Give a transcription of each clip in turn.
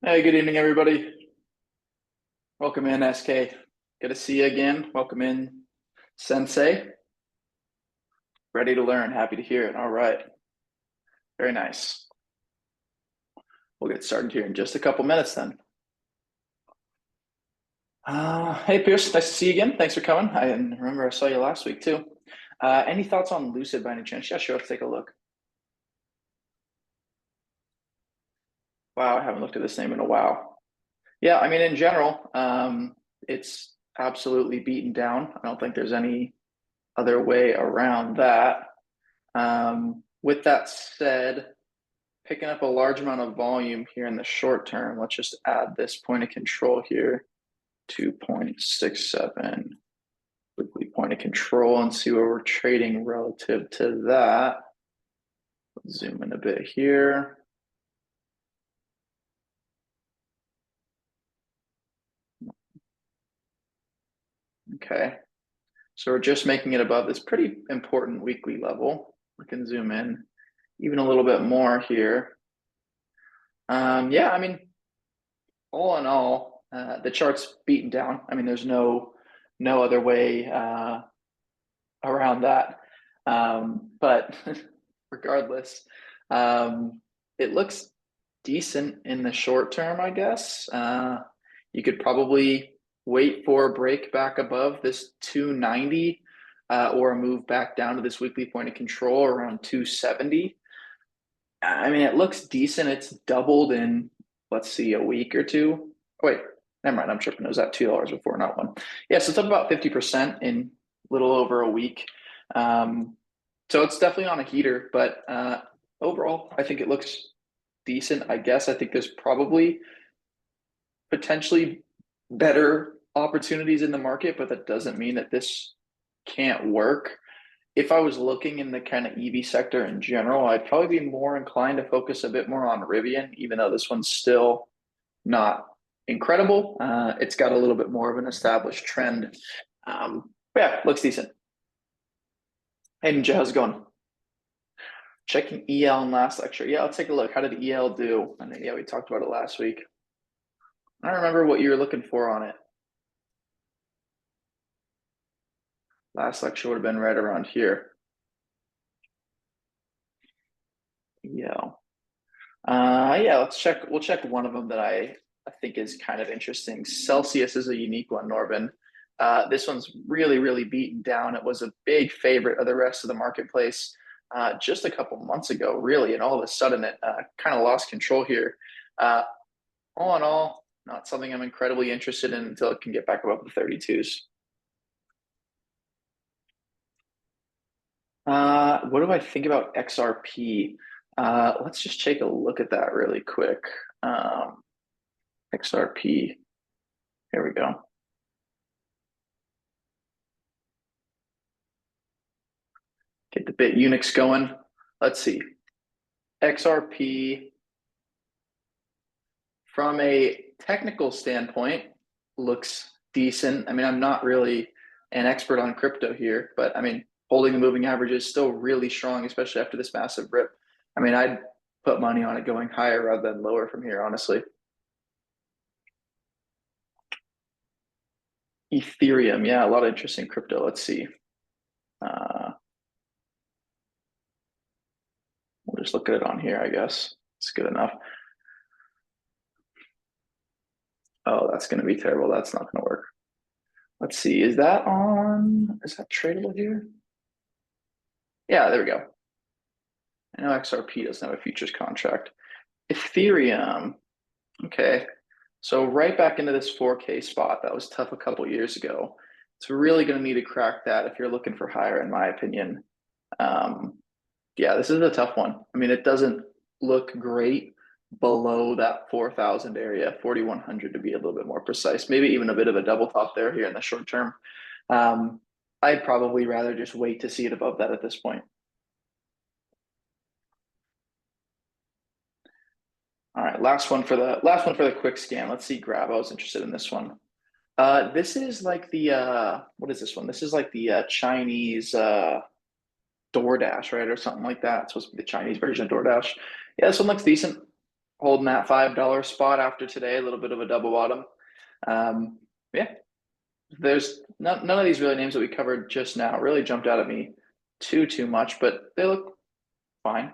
Hey, good evening, everybody. Welcome in, SK. Good to see you again. Welcome in, Sensei. Ready to learn. Happy to hear it. All right. Very nice. We'll get started here in just a couple minutes then. Hey, Pierce. Nice to see you again. Thanks for coming. I remember I saw you last week too. Any thoughts on Lucid by any chance? Yeah, sure. Let's take a look. Wow, I haven't looked at this name in a while. Yeah, I mean, in general, it's absolutely beaten down. I don't think there's any other way around that. With that said, picking up a large amount of volume here in the short term. Let's just add this point of control here, 2.67 weekly point of control and see where we're trading relative to that. Let's zoom in a bit here. Okay, so we're just making it above this pretty important weekly level. We can zoom in even a little bit more here. Yeah, I mean, all in all, the chart's beaten down. I mean, there's no other way around that. But regardless, it looks decent in the short term, I guess. You could probably wait for a break back above this 290 or a move back down to this weekly point of control around 270. I mean, it looks decent. It's doubled in, let's see, a week or two. Oh, wait, never mind. I'm tripping. It was at $2 before, not one. Yeah, so it's up about 50% in a little over a week. Um, so it's definitely on a heater, but overall, I think it looks decent. I guess I think there's probably potentially better opportunities in the market, but that doesn't mean that this can't work. If I was looking in the kind of EV sector in general, I'd probably be more inclined to focus a bit more on Rivian, even though this one's still not incredible. It's got a little bit more of an established trend. Yeah, looks decent. Hey, Ninja, how's it going? Checking EL in last lecture. Yeah, let's take a look. How did EL do? I think, yeah, we talked about it last week. I don't remember what you were looking for on it. Last lecture would have been right around here. EL. Yeah, let's check. We'll check one of them that I think is kind of interesting. Celsius is a unique one, Norbin. This one's really beaten down. It was a big favorite of the rest of the marketplace just a couple months ago, really, and all of a sudden it kind of lost control here. Uh, all in all, not something I'm incredibly interested in until it can get back above the 32s. What do I think about XRP? Let's just take a look at that really quick. Um, XRP. Here we go. Get the bit Unix going. Let's see. XRP from a technical standpoint looks decent. I mean, I'm not really an expert on crypto here, but I mean, holding the moving average is still really strong, especially after this massive rip. I mean, I'd put money on it going higher rather than lower from here, honestly. Ethereum, yeah, a lot of interesting crypto. Let's see. Uh, we'll just look at it on here, I guess. It's good enough. Oh, that's going to be terrible. That's not going to work. Let's see. Is that tradable here? Yeah, there we go. I know XRP doesn't have a futures contract. Ethereum. Okay. So right back into this 4K spot that was tough a couple years ago. It's really going to need to crack that if you're looking for higher, in my opinion. Um, yeah, this is a tough one. I mean, it doesn't look great below that 4,000 area, 4,100 to be a little bit more precise. Maybe even a bit of a double top there here in the short term. Um, I'd probably rather just wait to see it above that at this point. All right, last one for the quick scan. Let's see, grab. I was interested in this one. This is like the what is this one? This is like the Chinese DoorDash, right, or something like that. It's supposed to be the Chinese version of DoorDash. Yeah, this one looks decent. holding that $5 spot after today, a little bit of a double bottom. Yeah, there's none of these really names that we covered just now really jumped out at me too much, but they look fine.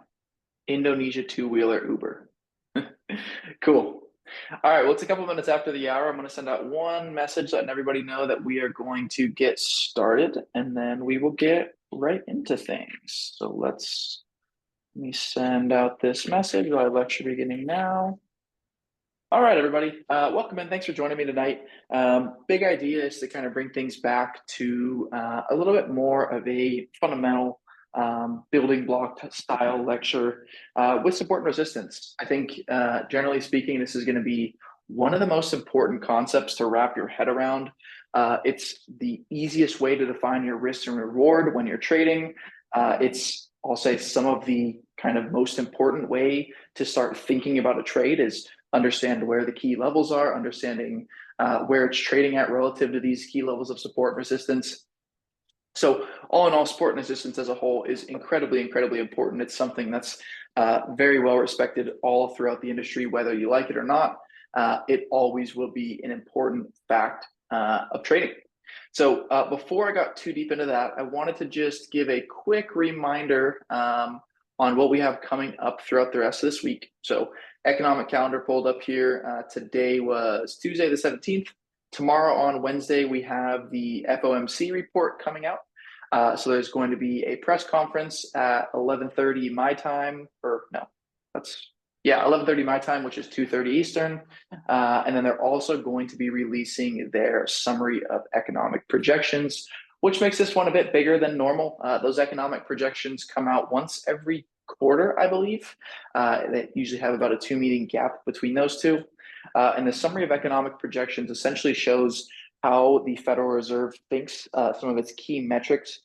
Indonesia two-wheeler Uber. Cool. All right, well, it's a couple minutes after the hour. I'm going to send out one message letting everybody know that we are going to get started, and then we will get right into things. So let me send out this message. Live lecture beginning now. All right, everybody. Welcome in. Thanks for joining me tonight. Big idea is to kind of bring things back to a little bit more of a fundamental building block style lecture with support and resistance. I think, generally speaking, this is going to be one of the most important concepts to wrap your head around. It's the easiest way to define your risk and reward when you're trading. It's, I'll say, some of the kind of most important way to start thinking about a trade is understand where the key levels are, understanding where it's trading at relative to these key levels of support and resistance. So all in all, support and resistance as a whole is incredibly, incredibly important. It's something that's very well respected all throughout the industry, whether you like it or not. It always will be an important fact of trading. So before I got too deep into that, I wanted to just give a quick reminder on what we have coming up throughout the rest of this week. So economic calendar pulled up here. Today was Tuesday the 17th. Tomorrow on Wednesday, we have the FOMC report coming out. So there's going to be a press conference at 11:30 my time, or no, 11:30 my time, which is 2:30 Eastern. And then they're also going to be releasing their summary of economic projections, which makes this one a bit bigger than normal. Those economic projections come out once every quarter, I believe. They usually have about a 2-meeting gap between those two. And the summary of economic projections essentially shows how the Federal Reserve thinks some of its key metrics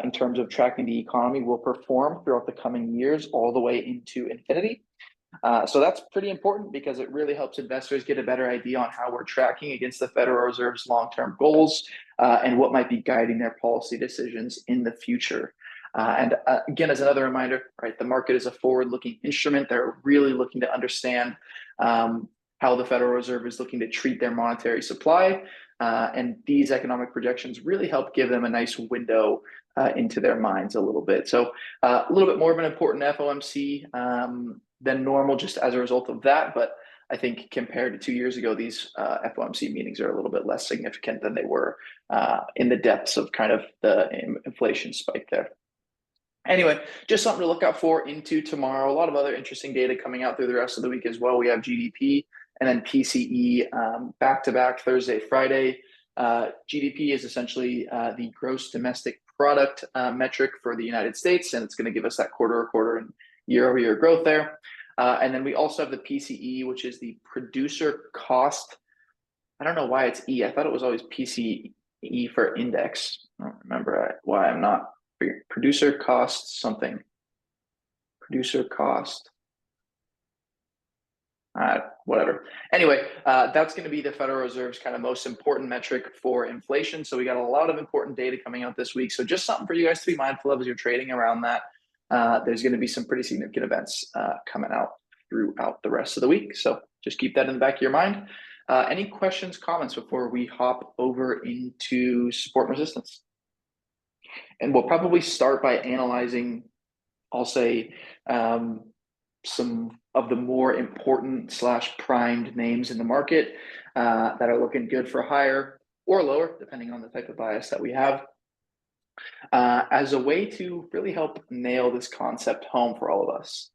in terms of tracking the economy will perform throughout the coming years all the way into infinity. So that's pretty important because it really helps investors get a better idea on how we're tracking against the Federal Reserve's long-term goals and what might be guiding their policy decisions in the future. And again, as another reminder, right, the market is a forward-looking instrument. They're really looking to understand how the Federal Reserve is looking to treat their monetary supply. And these economic projections really help give them a nice window into their minds a little bit. So a little bit more of an important FOMC than normal just as a result of that. But I think compared to 2 years ago, these FOMC meetings are a little bit less significant than they were in the depths of kind of the inflation spike there. Anyway, just something to look out for into tomorrow. A lot of other interesting data coming out through the rest of the week as well. We have GDP and then PCE back-to-back Thursday, Friday. GDP is essentially the gross domestic product metric for the United States, and it's going to give us that quarter-over-quarter and year-over-year growth there. And then we also have the PCE, which is the producer cost. I don't know why it's E. I thought it was always PCE for index. I don't remember why I'm not. Producer cost something. Producer cost. Whatever. Anyway, that's going to be the Federal Reserve's kind of most important metric for inflation. So we got a lot of important data coming out this week. So just something for you guys to be mindful of as you're trading around that. There's going to be some pretty significant events coming out throughout the rest of the week. So just keep that in the back of your mind. Any questions, comments before we hop over into support and resistance? And we'll probably start by analyzing, I'll say, some of the more important / primed names in the market that are looking good for higher or lower, depending on the type of bias that we have, as a way to really help nail this concept home for all of us.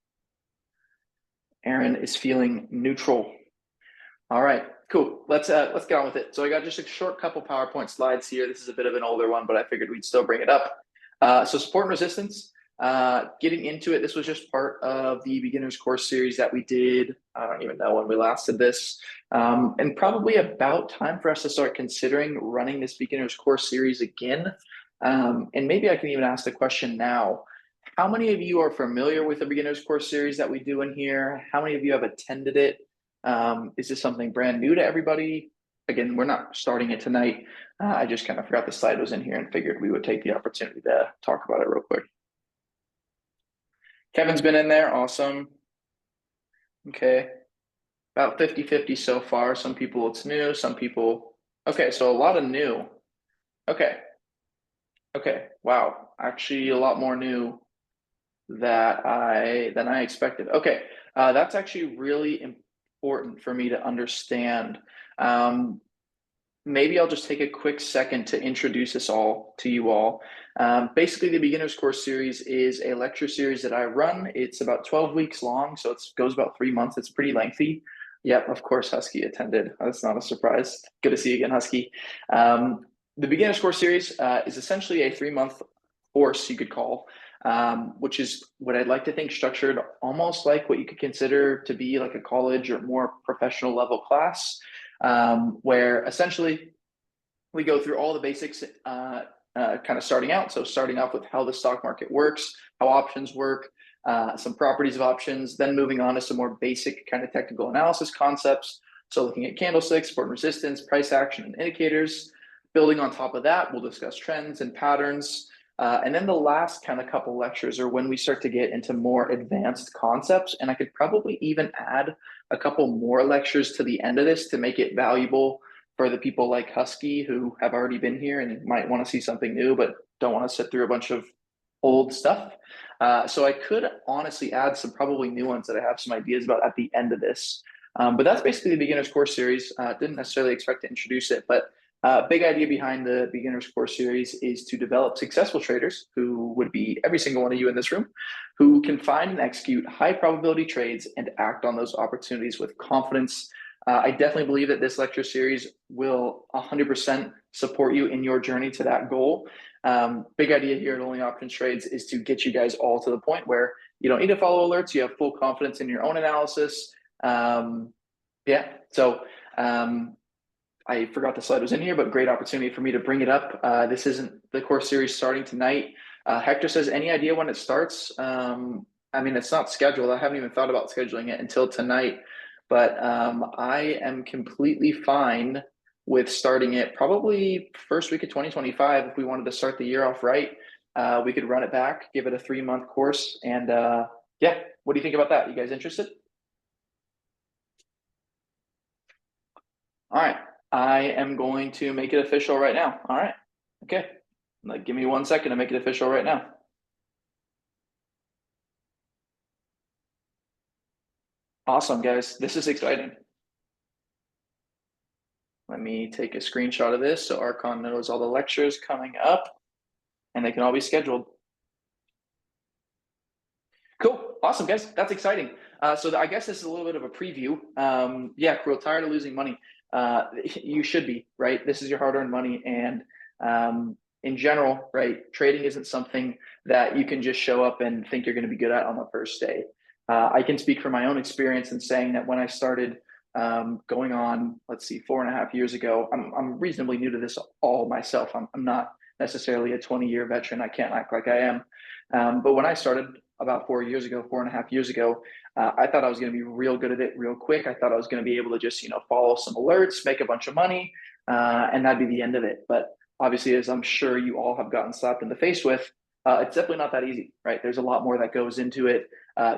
Aaron is feeling neutral. All right, cool. Let's get on with it. So I got just a short couple PowerPoint slides here. This is a bit of an older one, but I figured we'd still bring it up. So support and resistance. Getting into it, this was just part of the beginners course series that we did. I don't even know when we last did this, and probably about time for us to start considering running this beginners course series again. And maybe I can even ask the question now. How many of you are familiar with the beginners course series that we do in here? How many of you have attended it? Is this something brand new to everybody? Again, we're not starting it tonight. I just kind of forgot the slide was in here and figured we would take the opportunity to talk about it real quick. Kevin's been in there. Awesome. Okay. About 50-50 so far. Some people it's new, some people. Okay, so a lot of new. Okay, okay. Wow. Actually a lot more new than I expected. Okay, that's actually really important for me to understand. Um, Maybe I'll just take a quick second to introduce this all to you all. Basically, the Beginner's Course series is a lecture series that I run. It's about 12 weeks long, so it goes about 3 months. It's pretty lengthy. Yep, of course, Husky attended. That's not a surprise. Good to see you again, Husky. The Beginner's Course series is essentially a 3 month course, you could call, which is what I'd like to think structured almost like what you could consider to be like a college or more professional level class, where essentially we go through all the basics, kind of starting out. So starting off with how the stock market works, how options work, some properties of options, then moving on to some more basic kind of technical analysis concepts. So looking at candlesticks, support and resistance, price action, and indicators. Building on top of that, we'll discuss trends and patterns. And then the last kind of couple lectures are when we start to get into more advanced concepts. And I could probably even add a couple more lectures to the end of this to make it valuable for the people like Husky who have already been here and might want to see something new, but don't want to sit through a bunch of old stuff. So I could honestly add some probably new ones that I have some ideas about at the end of this. But that's basically the Beginner's Course series. Didn't necessarily expect to introduce it, but big idea behind the Beginner's Course series is to develop successful traders, who would be every single one of you in this room, who can find and execute high probability trades and act on those opportunities with confidence. I definitely believe that this lecture series will 100% support you in your journey to that goal. Big idea here at Only Options Trades is to get you guys all to the point where you don't need to follow alerts. You have full confidence in your own analysis. Yeah, so I forgot the slide was in here, but great opportunity for me to bring it up. This isn't the course series starting tonight. Hector says, any idea when it starts? I mean, it's not scheduled. I haven't even thought about scheduling it until tonight, but I am completely fine with starting it probably first week of 2025. If we wanted to start the year off right, we could run it back, give it a 3 month course. And yeah, what do you think about that? You guys interested? All right. I am going to make it official right now. All right. Okay. Like, give me 1 second to make it official right now. Awesome, guys. This is exciting. Let me take a screenshot of this so Archon knows all the lectures coming up and they can all be scheduled. Cool. Awesome, guys. That's exciting. So I guess this is a little bit of a preview. Yeah, Krill, tired of losing money. You should be, right? This is your hard-earned money. And in general, right, trading isn't something that you can just show up and think you're going to be good at on the first day. I can speak from my own experience in saying that when I started going on, let's see, 4.5 years ago, I'm reasonably new to this all myself. I'm not necessarily a 20-year veteran. I can't act like I am. But when I started about 4 years ago, 4.5 years ago, I thought I was going to be real good at it real quick. I thought I was going to be able to just, follow some alerts, make a bunch of money, and that'd be the end of it. But obviously, as I'm sure you all have gotten slapped in the face with, it's definitely not that easy, right? There's a lot more that goes into it.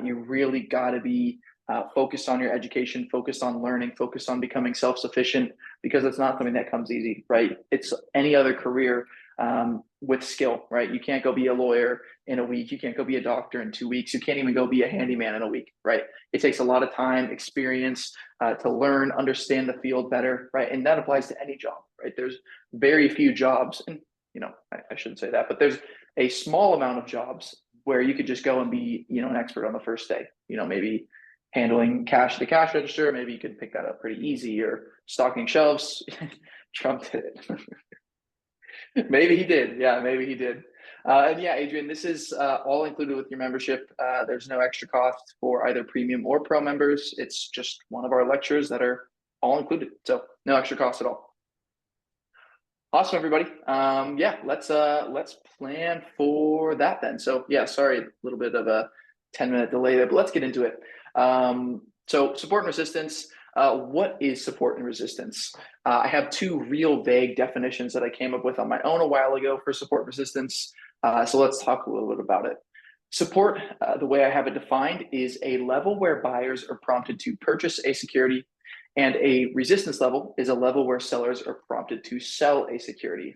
You really got to be focused on your education, focused on learning, focused on becoming self-sufficient, because it's not something that comes easy, right? It's any other career with skill, right? You can't go be a lawyer in a week. You can't go be a doctor in 2 weeks. You can't even go be a handyman in a week, right? It takes a lot of time, experience to learn, understand the field better, right? And that applies to any job, right? There's very few jobs, and I shouldn't say that, but there's a small amount of jobs where you could just go and be, an expert on the first day. Maybe handling cash at the cash register. Maybe you could pick that up pretty easy, or stocking shelves. Trump did it. Maybe he did. Yeah, maybe he did. And yeah, Adrian, this is all included with your membership. There's no extra cost for either premium or pro members. It's just one of our lectures that are all included. So no extra cost at all. Awesome, everybody. Yeah, let's plan for that then. So yeah, sorry, a little bit of a 10-minute delay there, but let's get into it. So support and resistance. What is support and resistance? I have two real vague definitions that I came up with on my own a while ago for support resistance. So let's talk a little bit about it. Support, the way I have it defined, is a level where buyers are prompted to purchase a security, and a resistance level is a level where sellers are prompted to sell a security.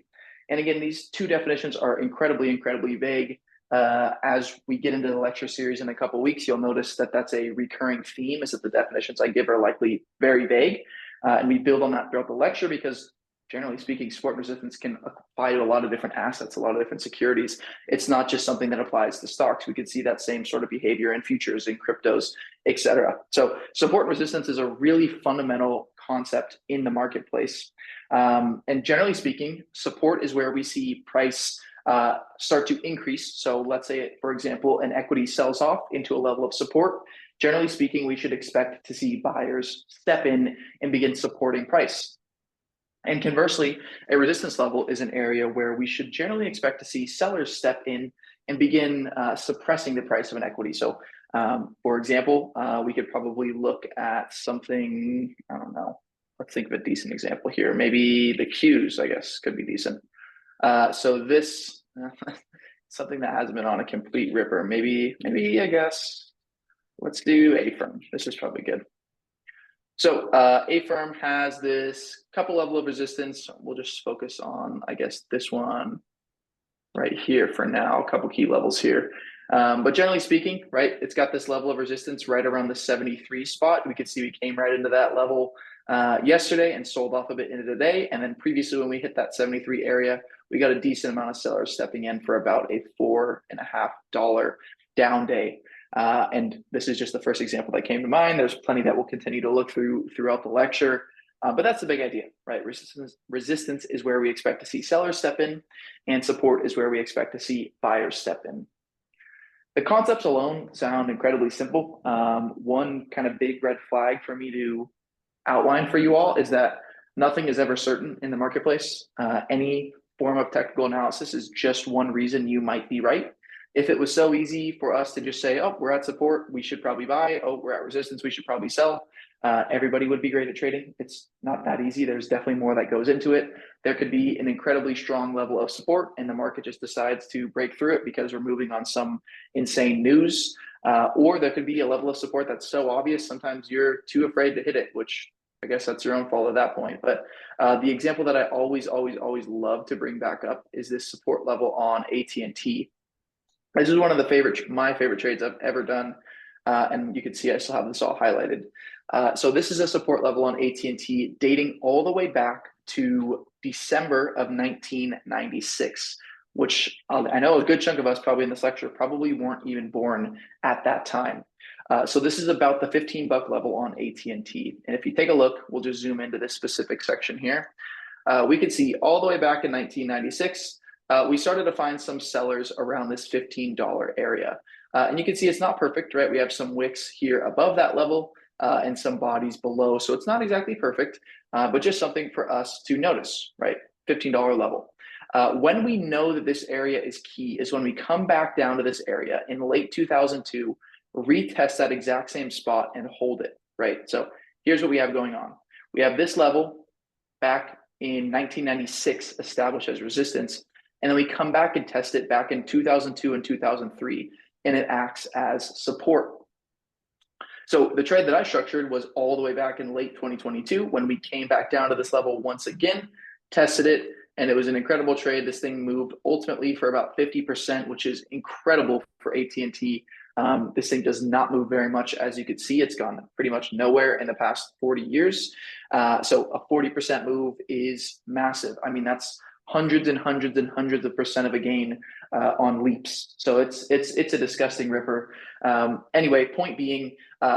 And again, these two definitions are incredibly, incredibly vague. As we get into the lecture series in a couple of weeks, you'll notice that that's a recurring theme, is that the definitions I give are likely very vague. And we build on that throughout the lecture because generally speaking, support resistance can apply to a lot of different assets, a lot of different securities. It's not just something that applies to stocks. We could see that same sort of behavior in futures and cryptos, et cetera. So support resistance is a really fundamental concept in the marketplace. And generally speaking, support is where we see price start to increase. So let's say, for example, an equity sells off into a level of support. Generally speaking, we should expect to see buyers step in and begin supporting price. And conversely, a resistance level is an area where we should generally expect to see sellers step in and begin suppressing the price of an equity. So, for example, we could probably look at something, I don't know, let's think of a decent example here. Maybe the Qs, I guess, could be decent. So this, something that hasn't been on a complete ripper. Maybe I guess, let's do a firm. This is probably good. So a firm has this couple level of resistance. We'll just focus on, I guess, this one right here for now, a couple key levels here. But generally speaking, right, it's got this level of resistance right around the 73 spot. We can see we came right into that level yesterday and sold off a bit into today. And then previously when we hit that 73 area, we got a decent amount of sellers stepping in for about a $4.50 down day. And this is just the first example that came to mind. There's plenty that we'll continue to look throughout the lecture. But that's the big idea, right? Resistance is where we expect to see sellers step in, and support is where we expect to see buyers step in. The concepts alone sound incredibly simple. One kind of big red flag for me to outline for you all is that nothing is ever certain in the marketplace. Any form of technical analysis is just one reason you might be right. If it was so easy for us to just say, oh, we're at support, we should probably buy. Oh, we're at resistance, we should probably sell. Everybody would be great at trading. It's not that easy. There's definitely more that goes into it. There could be an incredibly strong level of support and the market just decides to break through it because we're moving on some insane news. Or there could be a level of support that's so obvious, sometimes you're too afraid to hit it, which I guess that's your own fault at that point. But the example that I always love to bring back up is this support level on AT&T. This is one of my favorite trades I've ever done. And you can see I still have this all highlighted. So this is a support level on AT&T dating all the way back to December of 1996, which I know a good chunk of us probably in this lecture probably weren't even born at that time. So this is about the $15 level on AT&T. And if you take a look, we'll just zoom into this specific section here. We can see all the way back in 1996, we started to find some sellers around this $15 area. And you can see it's not perfect, right? We have some wicks here above that level and some bodies below. So it's not exactly perfect, but just something for us to notice, right? $15 level. When we know that this area is key is when we come back down to this area in late 2002, retest that exact same spot and hold it, right? So here's what we have going on. We have this level back in 1996 established as resistance. And then we come back and test it back in 2002 and 2003, and it acts as support. So the trade that I structured was all the way back in late 2022 when we came back down to this level once again, tested it, and it was an incredible trade. This thing moved ultimately for about 50%, which is incredible for AT&T. This thing does not move very much. As you can see, it's gone pretty much nowhere in the past 40 years. So a 40% move is massive. I mean, that's hundreds and hundreds and hundreds of percent of a gain on leaps. So it's a disgusting ripper. Anyway, point being,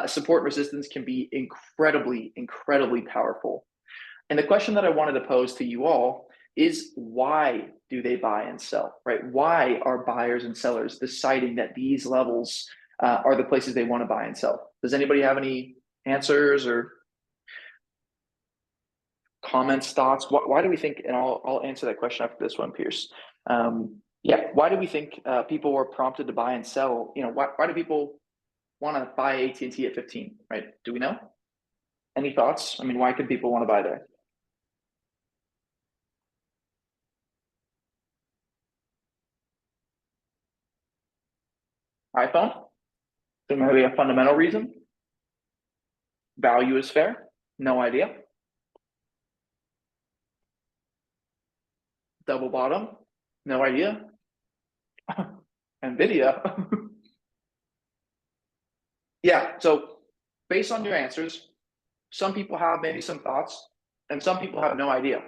support and resistance can be incredibly powerful. And the question that I wanted to pose to you all is, why do they buy and sell, right? Why are buyers and sellers deciding that these levels are the places they want to buy and sell? Does anybody have any answers or comments, thoughts? Why do we think, and I'll answer that question after this one, Pierce. Yeah, why do we think people were prompted to buy and sell? You know, why do people want to buy AT&T at 15, right? Do we know? Any thoughts? I mean, why could people want to buy there? iPhone. So maybe a fundamental reason. Value is fair. No idea. Double bottom. No idea. Nvidia. Yeah. So based on your answers, some people have maybe some thoughts, and some people have no idea.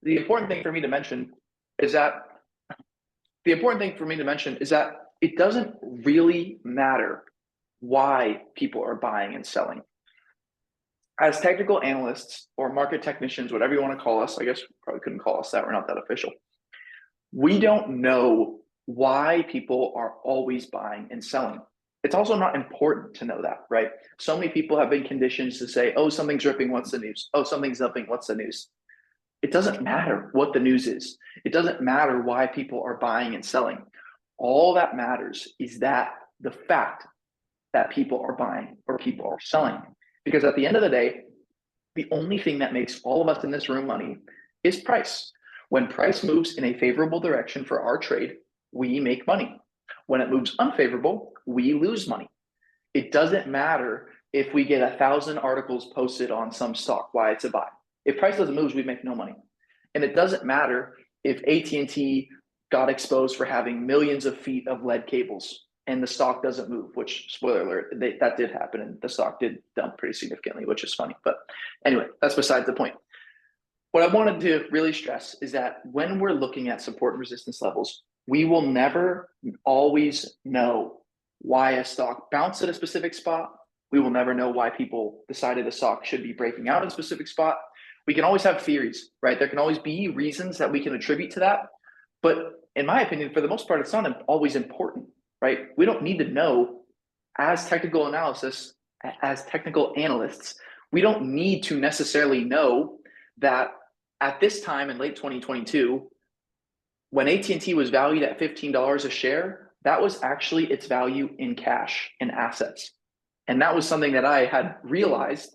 The important thing for me to mention is that it doesn't really matter why people are buying and selling. As technical analysts or market technicians, whatever you want to call us, I guess probably couldn't call us that. We're not that official. We don't know why people are always buying and selling. It's also not important to know that, right? So many people have been conditioned to say, oh, something's ripping, what's the news? Oh, something's upping, what's the news? It doesn't matter what the news is. It doesn't matter why people are buying and selling. All that matters is that the fact that people are buying or people are selling. Because at the end of the day, the only thing that makes all of us in this room money is price. When price moves in a favorable direction for our trade, we make money. When it moves unfavorable, we lose money. It doesn't matter if we get 1,000 articles posted on some stock why it's a buy. If price doesn't move, we make no money. And it doesn't matter if AT&T got exposed for having millions of feet of lead cables and the stock doesn't move, which, spoiler alert, that did happen, and the stock did dump pretty significantly, which is funny. But anyway, that's besides the point. What I wanted to really stress is that when we're looking at support and resistance levels, we will never always know why a stock bounced at a specific spot. We will never know why people decided a stock should be breaking out in a specific spot. We can always have theories, right? There can always be reasons that we can attribute to that. But in my opinion, for the most part, it's not always important, right? We don't need to know as technical analysts, we don't need to necessarily know that at this time in late 2022, when AT&T was valued at $15 a share, that was actually its value in cash and assets. And that was something that I had realized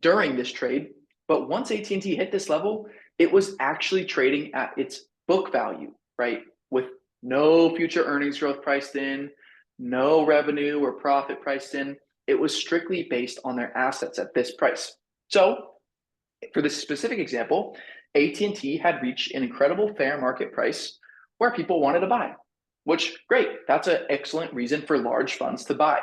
during this trade. But once AT&T hit this level, it was actually trading at its book value, right? With no future earnings growth priced in, no revenue or profit priced in. It was strictly based on their assets at this price. So for this specific example, AT&T had reached an incredible fair market price where people wanted to buy, which great. That's an excellent reason for large funds to buy.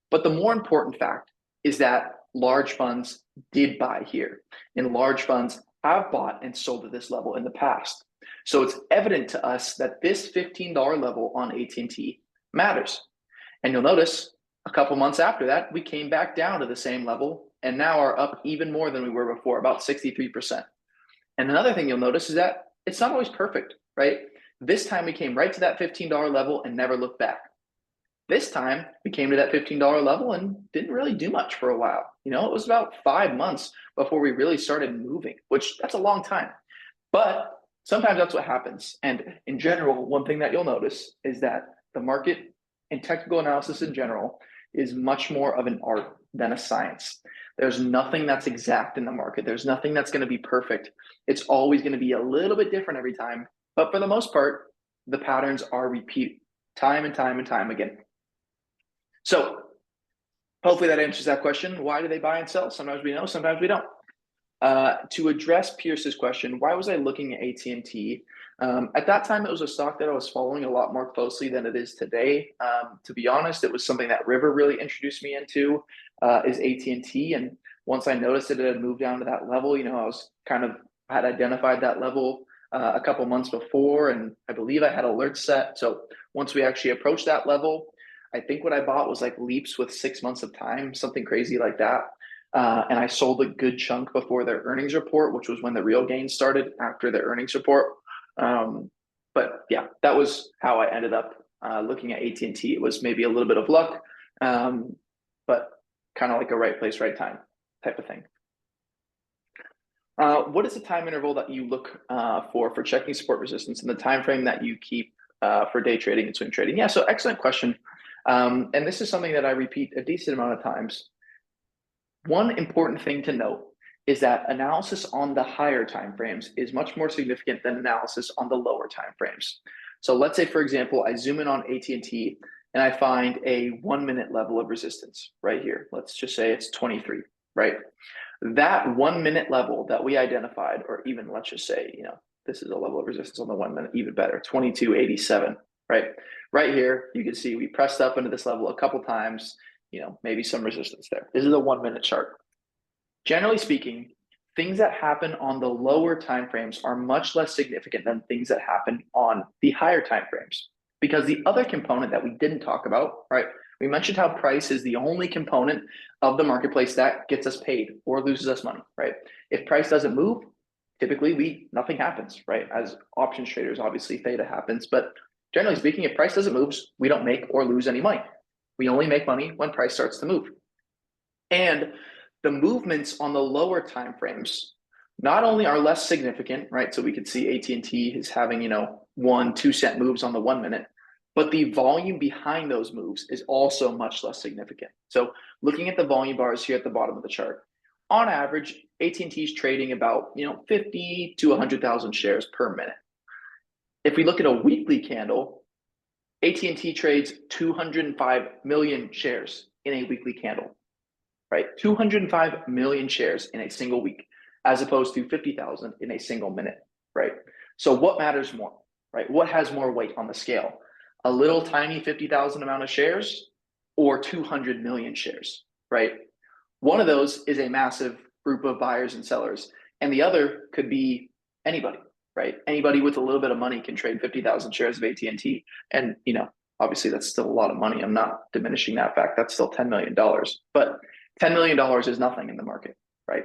But the more important fact is that large funds did buy here, and large funds have bought and sold at this level in the past. So it's evident to us that this $15 level on AT&T matters. And you'll notice a couple months after that, we came back down to the same level and now are up even more than we were before, about 63%. And another thing you'll notice is that it's not always perfect, right? This time we came right to that $15 level and never looked back. This time we came to that $15 level and didn't really do much for a while. You know, it was about 5 months before we really started moving, which that's a long time. But sometimes that's what happens. And in general, one thing that you'll notice is that the market and technical analysis in general is much more of an art than a science. There's nothing that's exact in the market. There's nothing that's going to be perfect. It's always going to be a little bit different every time. But for the most part, the patterns are repeated time and time and time again. So hopefully that answers that question. Why do they buy and sell? Sometimes we know, sometimes we don't. To address Pierce's question, why was I looking at AT&T? At that time, it was a stock that I was following a lot more closely than it is today. To be honest, it was something that River really introduced me into, is AT&T. And once I noticed that it had moved down to that level, you know, I was had identified that level a couple months before, and I believe I had alerts set. So once we actually approached that level, I think what I bought was like leaps with 6 months of time, something crazy like that. And I sold a good chunk before their earnings report, which was when the real gains started after their earnings report. But yeah, that was how I ended up looking at AT&T. It was maybe a little bit of luck, but kind of like a right place, right time type of thing. What is the time interval that you look for checking support resistance and the time frame that you keep for day trading and swing trading? Yeah, so excellent question. And this is something that I repeat a decent amount of times. One important thing to note is that analysis on the higher time frames is much more significant than analysis on the lower time frames. So let's say, for example, I zoom in on AT&T and I find a 1 minute level of resistance right here. Let's just say it's 23, right? That 1 minute level that we identified, or even let's just say, this is a level of resistance on the 1 minute, even better, 22.87, right? Right here, you can see we pressed up into this level a couple times, maybe some resistance there. This is a 1 minute chart. Generally speaking, things that happen on the lower time frames are much less significant than things that happen on the higher time frames. Because the other component that we didn't talk about, right? We mentioned how price is the only component of the marketplace that gets us paid or loses us money, right? If price doesn't move, typically nothing happens, right? As options traders, obviously theta happens, but generally speaking, if price doesn't move, we don't make or lose any money. We only make money when price starts to move. And the movements on the lower time frames not only are less significant, right? So we could see AT&T is having, 1-2 cent moves on the 1 minute, but the volume behind those moves is also much less significant. So looking at the volume bars here at the bottom of the chart, on average, AT&T is trading about, 50 to 100,000 shares per minute. If we look at a weekly candle, AT&T trades 205 million shares in a weekly candle, right? 205 million shares in a single week, as opposed to 50,000 in a single minute, right? So what matters more, right? What has more weight on the scale? A little tiny 50,000 amount of shares or 200 million shares, right? One of those is a massive group of buyers and sellers, and the other could be anybody, right? Anybody with a little bit of money can trade 50,000 shares of AT&T. And, obviously that's still a lot of money. I'm not diminishing that fact. That's still $10 million. But $10 million is nothing in the market, right?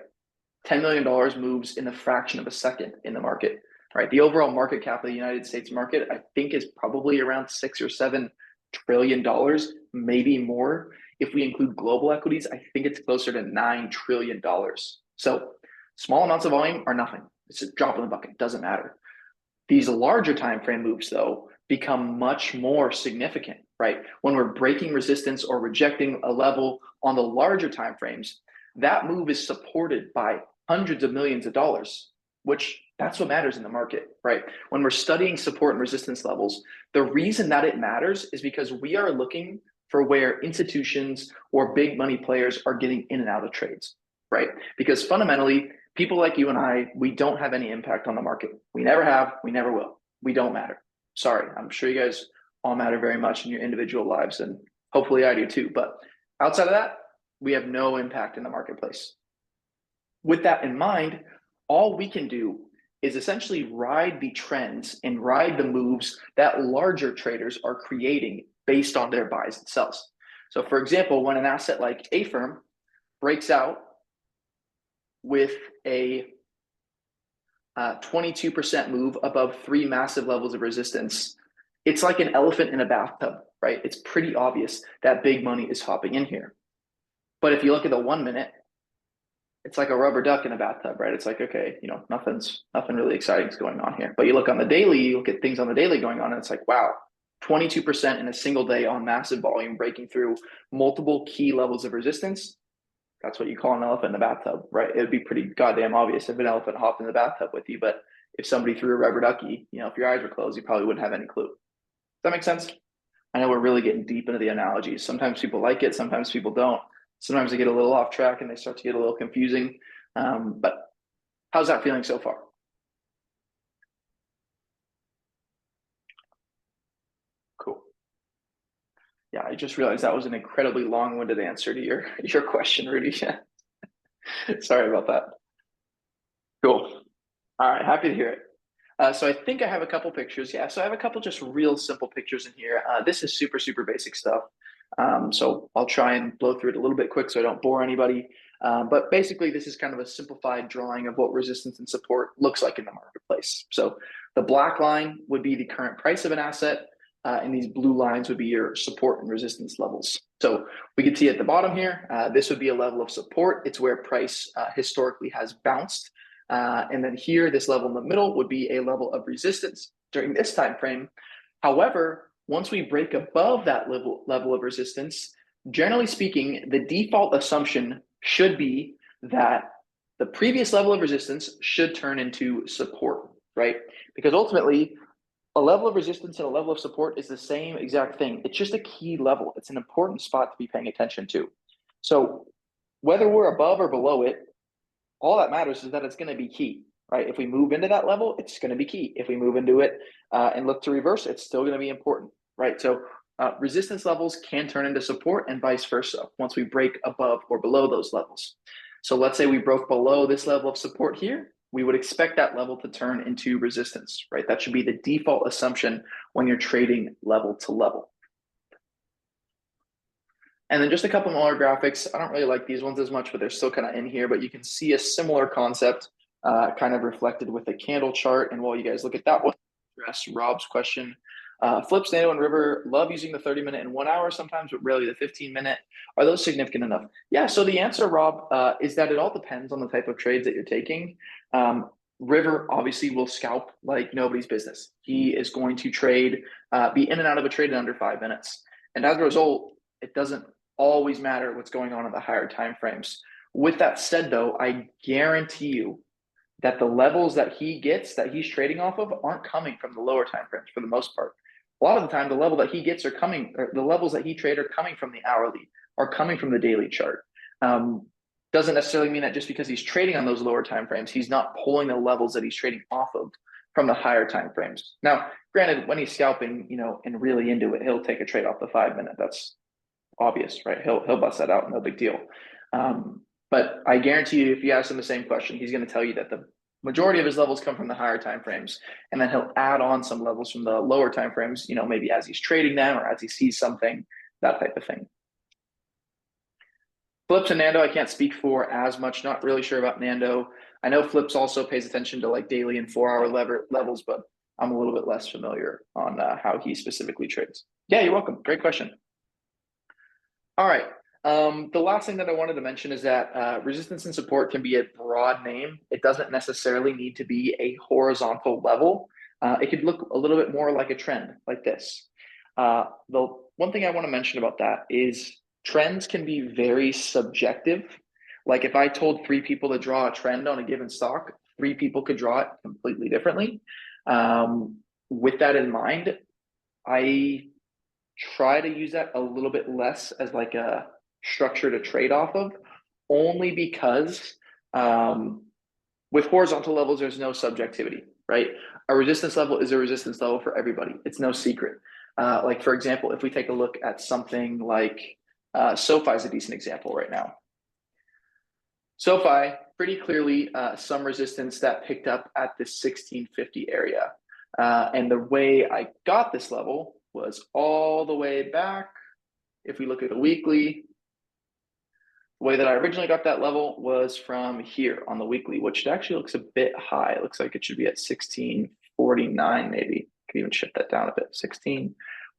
$10 million moves in a fraction of a second in the market, right? The overall market cap of the United States market, I think, is probably around $6 or $7 trillion, maybe more. If we include global equities, I think it's closer to $9 trillion. So small amounts of volume are nothing. It's a drop in the bucket. It doesn't matter. These larger time frame moves, though, become much more significant, right? When we're breaking resistance or rejecting a level on the larger time frames, that move is supported by hundreds of millions of dollars, which that's what matters in the market, right? When we're studying support and resistance levels, the reason that it matters is because we are looking for where institutions or big money players are getting in and out of trades, right? Because fundamentally, people like you and I, we don't have any impact on the market. We never have, we never will. We don't matter. Sorry, I'm sure you guys all matter very much in your individual lives, and hopefully I do too. But outside of that, we have no impact in the marketplace. With that in mind, all we can do is essentially ride the trends and ride the moves that larger traders are creating based on their buys and sells. So for example, when an asset like a firm breaks out with a 22% move above 3 massive levels of resistance, it's like an elephant in a bathtub, right? It's pretty obvious that big money is hopping in here. But if you look at the 1 minute, it's like a rubber duck in a bathtub, right? It's like, okay, nothing really exciting is going on here. But you look on the daily, you look at things on the daily going on, and it's like, wow, 22% in a single day on massive volume, breaking through multiple key levels of resistance. That's what you call an elephant in the bathtub, right? It would be pretty goddamn obvious if an elephant hopped in the bathtub with you. But if somebody threw a rubber ducky, if your eyes were closed, you probably wouldn't have any clue. Does that make sense? I know we're really getting deep into the analogies. Sometimes people like it, sometimes people don't. Sometimes they get a little off track and they start to get a little confusing. But how's that feeling so far? Cool. Yeah, I just realized that was an incredibly long-winded answer to your question, Rudy. Sorry about that. Cool. All right, happy to hear it. So I think I have a couple pictures. Yeah, so I have a couple just real simple pictures in here. This is super, super basic stuff. So I'll try and blow through it a little bit quick so I don't bore anybody. But basically, this is kind of a simplified drawing of what resistance and support looks like in the marketplace. So the black line would be the current price of an asset, and these blue lines would be your support and resistance levels. So we can see at the bottom here, this would be a level of support. It's where price historically has bounced. And then here, this level in the middle would be a level of resistance during this time frame. However, once we break above that level of resistance, generally speaking, the default assumption should be that the previous level of resistance should turn into support, right? Because ultimately, A level of resistance and a level of support is the same exact thing. It's just a key level. It's an important spot to be paying attention to. So whether we're above or below it, all that matters is that it's going to be key, right? If we move into that level, it's going to be key. If we move into it and look to reverse, it's still going to be important, right? So resistance levels can turn into support and vice versa once we break above or below those levels. So let's say we broke below this level of support here, we would expect that level to turn into resistance, right? That should be the default assumption when you're trading level to level. And then just a couple more graphics. I don't really like these ones as much, but they're still kind of in here, but you can see a similar concept kind of reflected with a candle chart. And while you guys look at that one, address Rob's question. Flips, Nano, and River love using the 30-minute and 1 hour sometimes, but rarely the 15-minute. Are those significant enough? Yeah, so the answer, Rob, is that it all depends on the type of trades that you're taking. River obviously will scalp like nobody's business. He is going to trade, be in and out of a trade in under 5 minutes. And as a result, it doesn't always matter what's going on in the higher time frames. With that said, though, I guarantee you that the levels that he gets, that he's trading off of, aren't coming from the lower time frames for the most part. A lot of the time, the level that he gets are coming, or the levels that he trades are coming from the hourly, are coming from the daily chart. Doesn't necessarily mean that just because he's trading on those lower time frames, he's not pulling the levels that he's trading off of from the higher time frames. Now, granted, when he's scalping, and really into it, he'll take a trade off the 5 minute. That's obvious, right? He'll bust that out, no big deal. But I guarantee you, if you ask him the same question, he's going to tell you that the majority of his levels come from the higher time frames, and then he'll add on some levels from the lower time frames, maybe as he's trading them or as he sees something, that type of thing. Flips and Nando, I can't speak for as much. Not really sure about Nando. I know Flips also pays attention to like daily and 4 hour levels, but I'm a little bit less familiar on how he specifically trades. Yeah, you're welcome. Great question. All right. The last thing that I wanted to mention is that resistance and support can be a broad name. It doesn't necessarily need to be a horizontal level. It could look a little bit more like a trend, like this. The one thing I want to mention about that is trends can be very subjective. Like if I told 3 people to draw a trend on a given stock, 3 people could draw it completely differently. With that in mind, I try to use that a little bit less as like a structure to trade off of, only because with horizontal levels, there's no subjectivity, right? A resistance level is a resistance level for everybody. It's no secret. Like for example, if we take a look at something like SoFi is a decent example right now. SoFi, pretty clearly some resistance that picked up at this 1650 area. And the way I got this level was all the way back. If we look at the weekly, the way that I originally got that level was from here on the weekly, which actually looks a bit high. It looks like it should be at 1649 maybe. Can even shift that down a bit. 16,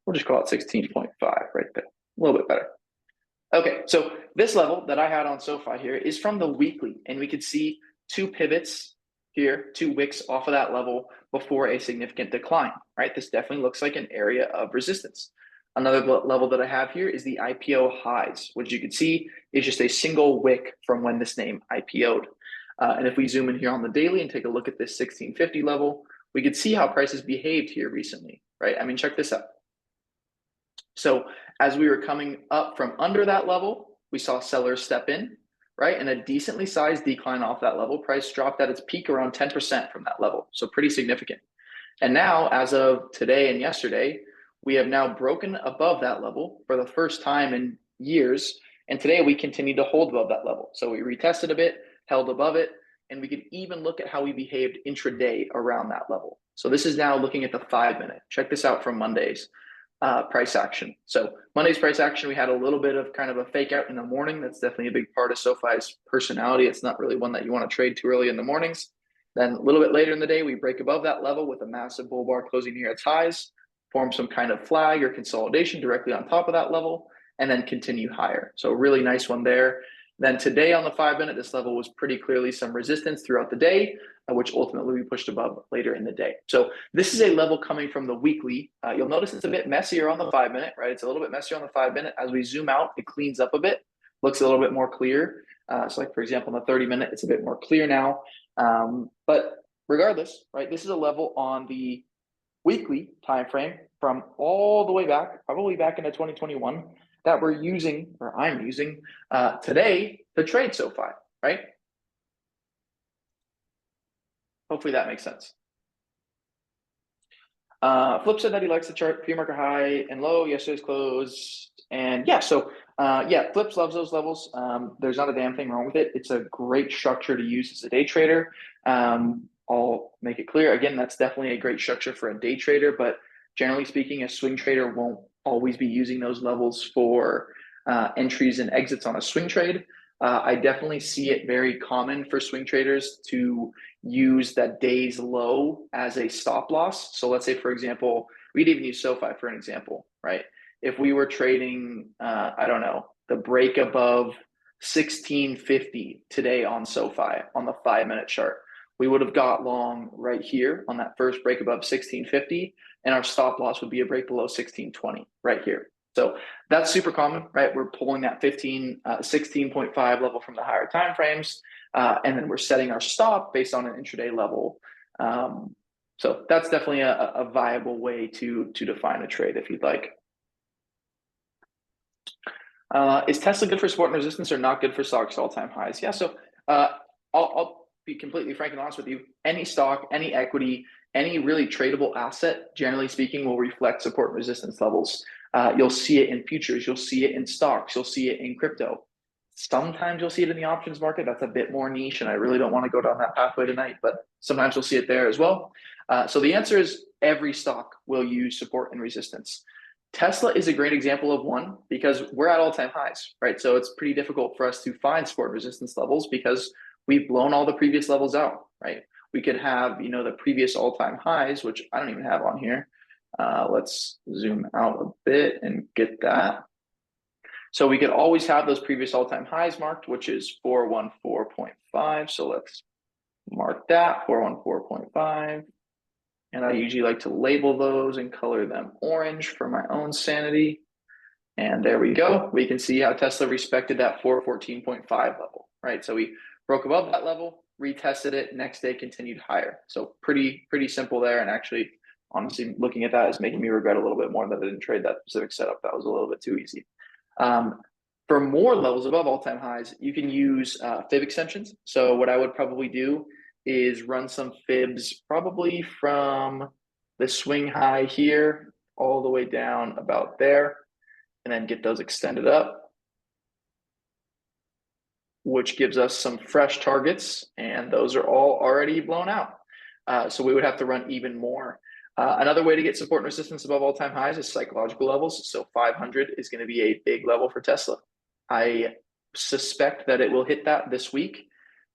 we'll just call it 16.5 right there. A little bit better. Okay, so this level that I had on SoFi here is from the weekly, and we could see 2 pivots here, 2 wicks off of that level before a significant decline, right? This definitely looks like an area of resistance. Another level that I have here is the IPO highs, which you can see is just a single wick from when this name IPO'd. And if we zoom in here on the daily and take a look at this 1650 level, we could see how prices behaved here recently, right? I mean, check this out. So as we were coming up from under that level, we saw sellers step in, right? And a decently sized decline off that level. Price dropped at its peak around 10% from that level. So pretty significant. And now, as of today and yesterday, we have now broken above that level for the first time in years. And today we continue to hold above that level. So we retested a bit, held above it, and we could even look at how we behaved intraday around that level. So this is now looking at the 5 minute. Check this out from Monday's price action. So Monday's price action, we had a little bit of kind of a fake out in the morning. That's definitely a big part of SoFi's personality. It's not really one that you want to trade too early in the mornings. Then a little bit later in the day, we break above that level with a massive bull bar closing near its highs, form some kind of flag or consolidation directly on top of that level, and then continue higher. So a really nice one there. Then today on the 5 minute, this level was pretty clearly some resistance throughout the day, which ultimately we pushed above later in the day. So this is a level coming from the weekly. You'll notice it's a bit messier on the 5 minute, right? It's a little bit messier on the 5 minute. As we zoom out, it cleans up a bit, looks a little bit more clear. So like for example, on the 30 minute, it's a bit more clear now. But regardless, right, this is a level on the weekly time frame from all the way back, probably back into 2021, that we're using, or I'm using today to trade SoFi, right? Hopefully that makes sense. Flip said that he likes the chart pre-market high and low, yesterday's close. And yeah, so yeah, Flips loves those levels. There's not a damn thing wrong with it. It's a great structure to use as a day trader. I'll make it clear again, that's definitely a great structure for a day trader, but generally speaking, a swing trader won't always be using those levels for entries and exits on a swing trade. I definitely see it very common for swing traders to use that day's low as a stop loss. So let's say, for example, we'd even use SoFi for an example, right? If we were trading, I don't know, the break above 1650 today on SoFi on the 5-minute chart, we would have got long right here on that first break above 1650, and our stop loss would be a break below 1620 right here. So that's super common, right? We're pulling that 16.5 level from the higher time frames, and then we're setting our stop based on an intraday level. So that's definitely a viable way to define a trade if you'd like. Is Tesla good for support and resistance or not good for stocks all-time highs? Yeah, so I'll be completely frank and honest with you. Any stock, any equity, any really tradable asset, generally speaking, will reflect support and resistance levels. You'll see it in futures, you'll see it in stocks, you'll see it in crypto. Sometimes you'll see it in the options market. That's a bit more niche, and I really don't want to go down that pathway tonight, but sometimes you'll see it there as well. So the answer is every stock will use support and resistance. Tesla is a great example of one because we're at all-time highs, right? So it's pretty difficult for us to find support resistance levels because we've blown all the previous levels out, right? We could have, the previous all-time highs, which I don't even have on here. Let's zoom out a bit and get that. So we could always have those previous all-time highs marked, which is 414.5. So let's mark that, 414.5. And I usually like to label those and color them orange for my own sanity. And there we go. We can see how Tesla respected that 414.5 level, right? So we broke above that level, retested it, next day continued higher. So pretty simple there. And actually, honestly, looking at that is making me regret a little bit more that I didn't trade that specific setup. That was a little bit too easy. For more levels above all-time highs, you can use fib extensions. So what I would probably do is run some fibs probably from the swing high here all the way down about there, and then get those extended up, which gives us some fresh targets, and those are all already blown out. So we would have to run even more. Another way to get support and resistance above all-time highs is psychological levels. So 500 is going to be a big level for Tesla. I suspect that it will hit that this week,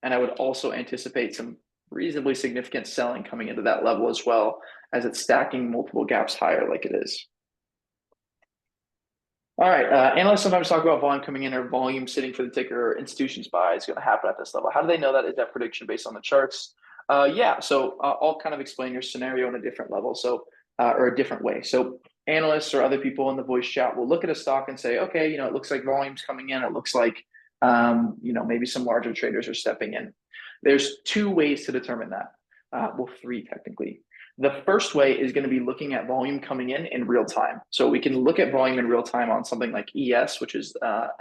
and I would also anticipate some reasonably significant selling coming into that level as well, as it's stacking multiple gaps higher like it is. All right, analysts sometimes talk about volume coming in or volume sitting for the ticker or institutions buy is going to happen at this level. How do they know that? Is that prediction based on the charts? Yeah, so I'll kind of explain your scenario in a different level, so or a different way. So analysts or other people in the voice chat will look at a stock and say, okay, it looks like volume's coming in. It looks like, maybe some larger traders are stepping in. There's two ways to determine that. Well, three technically. The first way is going to be looking at volume coming in real time. So we can look at volume in real time on something like ES, which is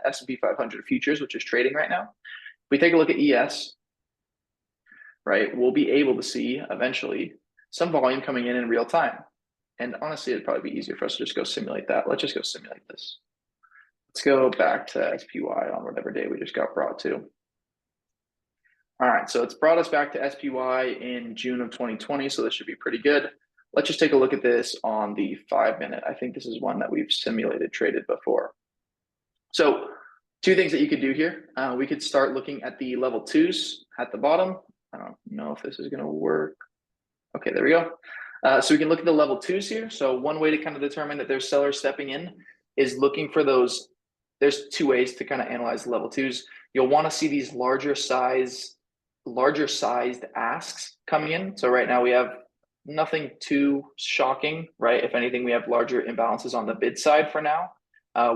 S&P 500 futures, which is trading right now. If we take a look at ES, right, we'll be able to see eventually some volume coming in real time. And honestly, it'd probably be easier for us to just go simulate that. Let's just go simulate this. Let's go back to SPY on whatever day we just got brought to. All right, so it's brought us back to SPY in June of 2020, so this should be pretty good. Let's just take a look at this on the 5-minute. I think this is one that we've simulated traded before. So two things that you could do here. We could start looking at the level 2s at the bottom. I don't know if this is going to work. Okay, there we go. So we can look at the level 2s here. So one way to kind of determine that there's sellers stepping in is looking for those. There's two ways to kind of analyze the level 2s. You'll want to see these larger sized asks coming in. So right now we have nothing too shocking, right? If anything, we have larger imbalances on the bid side for now.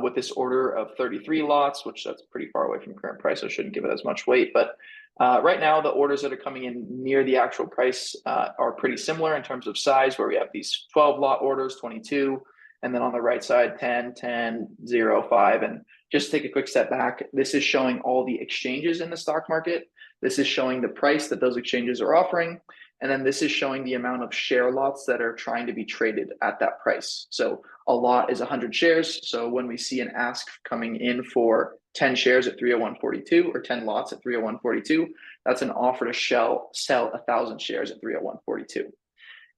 with this order of 33 lots, which that's pretty far away from current price, so I shouldn't give it as much weight. But right now, the orders that are coming in near the actual price are pretty similar in terms of size, where we have these 12 lot orders, 22, and then on the right side, 10, 10, 0, 5. And just take a quick step back. This is showing all the exchanges in the stock market. This is showing the price that those exchanges are offering. And then this is showing the amount of share lots that are trying to be traded at that price. So a lot is 100 shares. So when we see an ask coming in for 10 shares at 301.42 or 10 lots at 301.42, that's an offer to sell 1,000 shares at 301.42.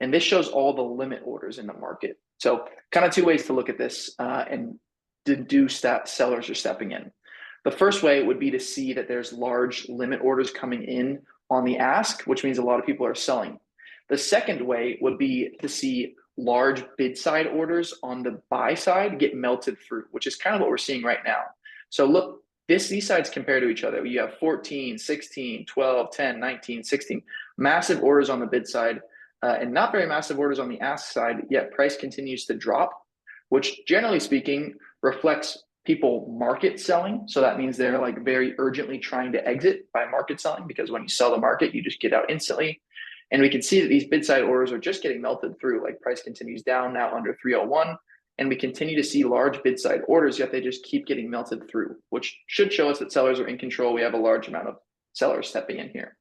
And this shows all the limit orders in the market. So kind of two ways to look at this and deduce that sellers are stepping in. The first way would be to see that there's large limit orders coming in on the ask, which means a lot of people are selling. The second way would be to see large bid side orders on the buy side get melted through, which is kind of what we're seeing right now. So look, these sides compare to each other. You have 14, 16, 12, 10, 19, 16, massive orders on the bid side and not very massive orders on the ask side, yet price continues to drop, which generally speaking reflects people market selling. So that means they're like very urgently trying to exit by market selling, because when you sell the market, you just get out instantly. And we can see that these bid side orders are just getting melted through, like price continues down now under 301. And we continue to see large bid side orders, yet they just keep getting melted through, which should show us that sellers are in control. We have a large amount of sellers stepping in here.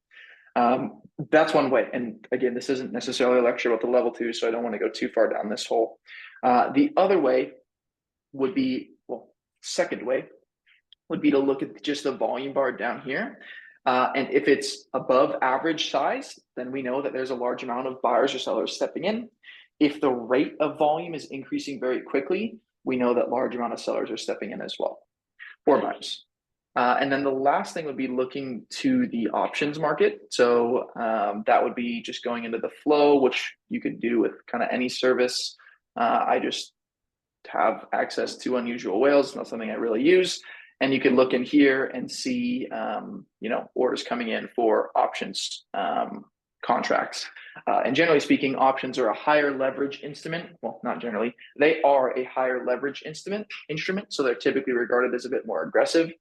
That's one way. And again, this isn't necessarily a lecture about the level two, so I don't want to go too far down this hole. The other way would be, well, second way would be to look at just the volume bar down here. And if it's above average size, then we know that there's a large amount of buyers or sellers stepping in. If the rate of volume is increasing very quickly, we know that large amount of sellers are stepping in as well, or buyers. And then the last thing would be looking to the options market. So that would be just going into the flow, which you could do with kind of any service. I just have access to unusual whales. It's not something I really use. And you can look in here and see, orders coming in for options contracts. And generally speaking, options are a higher leverage instrument. Well, not generally. They are a higher leverage instrument. So they're typically regarded as a bit more aggressive.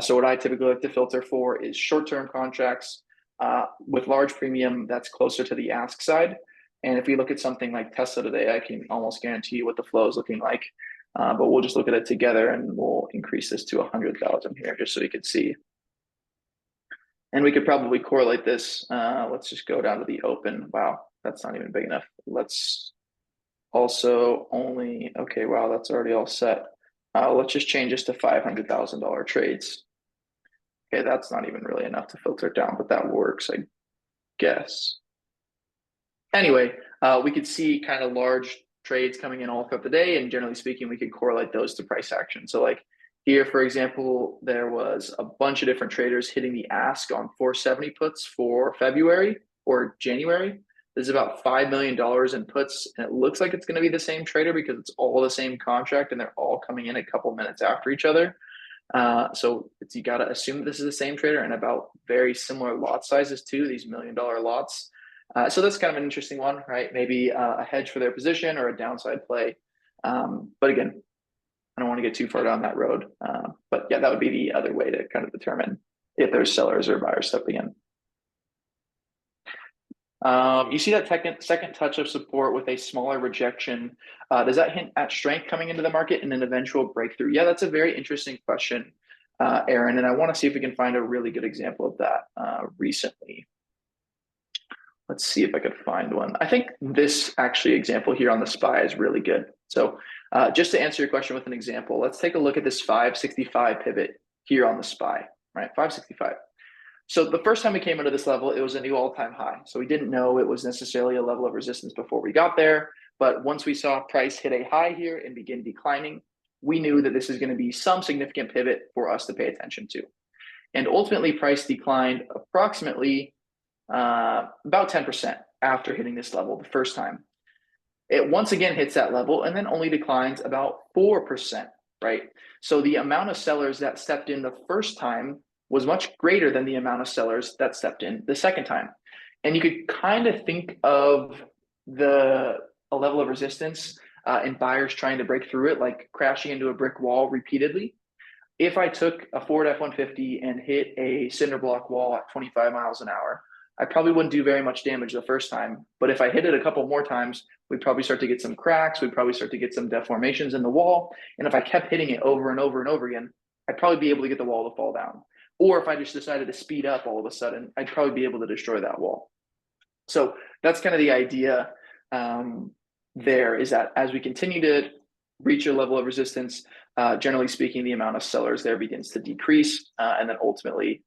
So what I typically like to filter for is short-term contracts with large premium that's closer to the ask side. And if we look at something like Tesla today, I can almost guarantee you what the flow is looking like. But we'll just look at it together and we'll increase this to 100,000 here just so you can see. And we could probably correlate this. Let's just go down to the open. Wow, that's not even big enough. Let's also only, okay, wow, that's already all set. Let's just change this to $500,000 trades. Okay, that's not even really enough to filter it down, but that works, I guess. Anyway, we could see kind of large trades coming in all throughout the day, and generally speaking, we could correlate those to price action. So like here, for example, there was a bunch of different traders hitting the ask on 470 puts for February or January. There's about $5 million in puts, and it looks like it's going to be the same trader because it's all the same contract and they're all coming in a couple minutes after each other. So you got to assume this is the same trader and about very similar lot sizes too, these $1 million lots. So that's kind of an interesting one, right? Maybe a hedge for their position or a downside play. But again, I don't want to get too far down that road. But yeah, that would be the other way to kind of determine if there's sellers or buyers stepping in. You see that second touch of support with a smaller rejection. Does that hint at strength coming into the market and an eventual breakthrough? Yeah, that's a very interesting question, Aaron. And I want to see if we can find a really good example of that recently. Let's see if I could find one. I think this actually example here on the SPY is really good. So just to answer your question with an example, let's take a look at this 565 pivot here on the SPY, right? 565. So the first time we came into this level, it was a new all-time high. So we didn't know it was necessarily a level of resistance before we got there. But once we saw price hit a high here and begin declining, we knew that this is going to be some significant pivot for us to pay attention to. And ultimately, price declined approximately about 10% after hitting this level the first time. It once again hits that level and then only declines about 4%, right? So the amount of sellers that stepped in the first time was much greater than the amount of sellers that stepped in the second time. And you could kind of think of a level of resistance and buyers trying to break through it, like crashing into a brick wall repeatedly. If I took a Ford F-150 and hit a cinder block wall at 25 miles an hour, I probably wouldn't do very much damage the first time. But if I hit it a couple more times, we'd probably start to get some cracks. We'd probably start to get some deformations in the wall. And if I kept hitting it over and over and over again, I'd probably be able to get the wall to fall down. Or if I just decided to speed up all of a sudden, I'd probably be able to destroy that wall. So that's kind of the idea there, is that as we continue to reach a level of resistance, generally speaking, the amount of sellers there begins to decrease, and then ultimately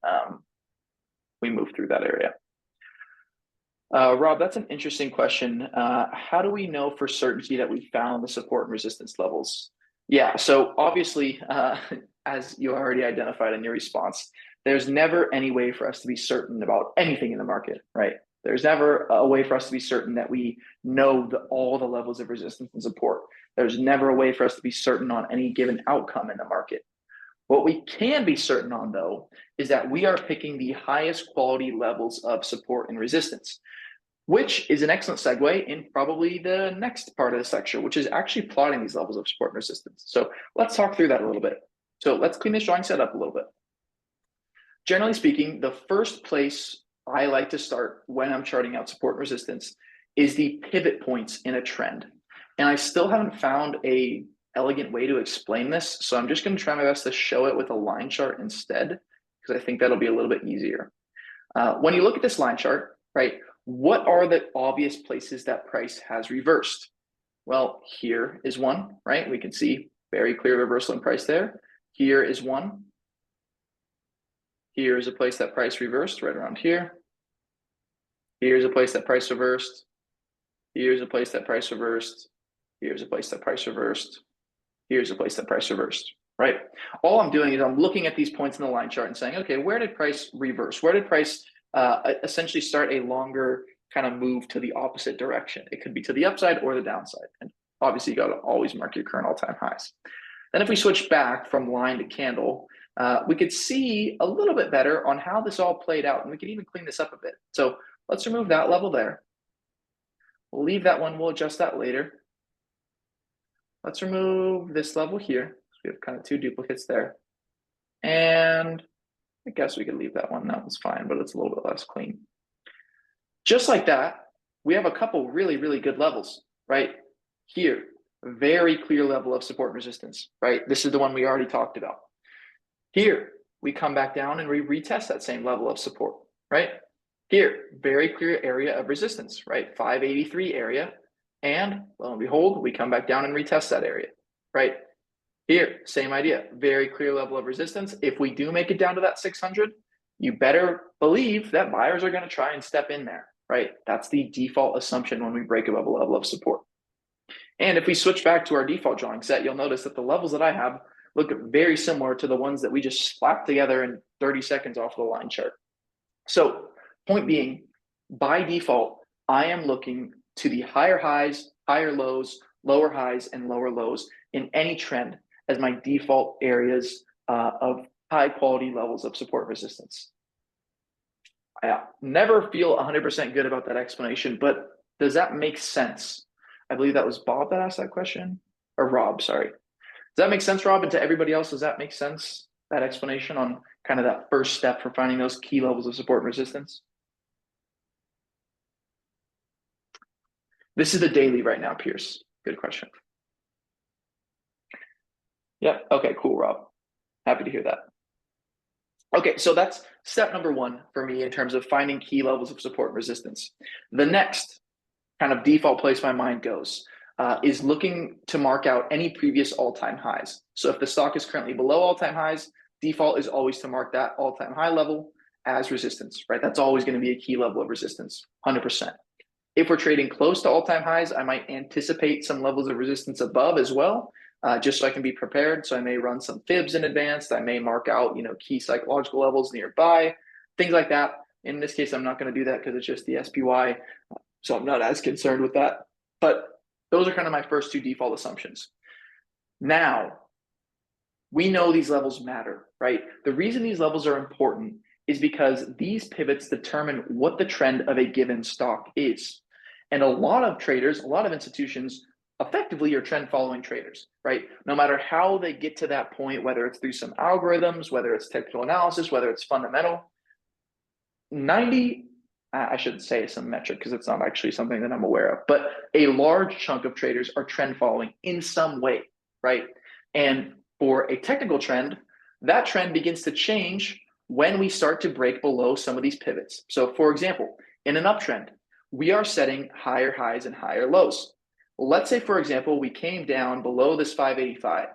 we move through that area. Rob, that's an interesting question. How do we know for certainty that we found the support and resistance levels? Yeah, so obviously, as you already identified in your response, there's never any way for us to be certain about anything in the market, right? There's never a way for us to be certain that we know all the levels of resistance and support. There's never a way for us to be certain on any given outcome in the market. What we can be certain on, though, is that we are picking the highest quality levels of support and resistance, which is an excellent segue in probably the next part of the section, which is actually plotting these levels of support and resistance. So let's talk through that a little bit. So let's clean this drawing set up a little bit. Generally speaking, the first place I like to start when I'm charting out support and resistance is the pivot points in a trend. And I still haven't found a elegant way to explain this, so I'm just going to try my best to show it with a line chart instead, because I think that'll be a little bit easier. When you look at this line chart, right, what are the obvious places that price has reversed? Well, here is one, right? We can see very clear reversal in price there. Here is one. Here is a place that price reversed right around here. Here's a place that price reversed. Here's a place that price reversed. Here's a place that price reversed. Here's a place that price reversed, right? All I'm doing is I'm looking at these points in the line chart and saying, okay, where did price reverse? Where did price essentially start a longer kind of move to the opposite direction? It could be to the upside or the downside. And obviously you got to always mark your current all-time highs. Then if we switch back from line to candle, we could see a little bit better on how this all played out. And we can even clean this up a bit. So let's remove that level there. We'll leave that one. We'll adjust that later. Let's remove this level here. So we have kind of two duplicates there. And I guess we could leave that one. That was fine, but it's a little bit less clean. Just like that, we have a couple really, really good levels, right? Here, very clear level of support and resistance, right? This is the one we already talked about. Here, we come back down and we retest that same level of support, right? Here, very clear area of resistance, right? 583 area. And lo and behold, we come back down and retest that area, right? Here, same idea, very clear level of resistance. If we do make it down to that 600, you better believe that buyers are going to try and step in there, right? That's the default assumption when we break above a level of support. And if we switch back to our default drawing set, you'll notice that the levels that I have look very similar to the ones that we just slapped together in 30 seconds off the line chart. So point being, by default, I am looking to the higher highs, higher lows, lower highs, and lower lows in any trend as my default areas of high quality levels of support resistance. I never feel 100% good about that explanation, but does that make sense? I believe that was Bob that asked that question, or Rob, sorry. Does that make sense, Rob? And to everybody else, does that make sense, that explanation on kind of that first step for finding those key levels of support and resistance? This is the daily right now, Pierce. Good question. Yeah, okay, cool, Rob. Happy to hear that. Okay, so that's step number one for me in terms of finding key levels of support and resistance. The next kind of default place my mind goes is looking to mark out any previous all-time highs. So if the stock is currently below all-time highs, default is always to mark that all-time high level as resistance, right? That's always going to be a key level of resistance, 100%. If we're trading close to all-time highs, I might anticipate some levels of resistance above as well, just so I can be prepared. So I may run some fibs in advance. I may mark out, key psychological levels nearby, things like that. In this case, I'm not going to do that because it's just the SPY, so I'm not as concerned with that. But those are kind of my first two default assumptions. Now, we know these levels matter, right? The reason these levels are important is because these pivots determine what the trend of a given stock is. And a lot of traders, a lot of institutions effectively your trend following traders, right? No matter how they get to that point, whether it's through some algorithms, whether it's technical analysis, whether it's fundamental, 90, I shouldn't say some metric because it's not actually something that I'm aware of, but a large chunk of traders are trend following in some way, right? And for a technical trend, that trend begins to change when we start to break below some of these pivots. So for example, in an uptrend, we are setting higher highs and higher lows. Well, let's say, for example, we came down below this 585.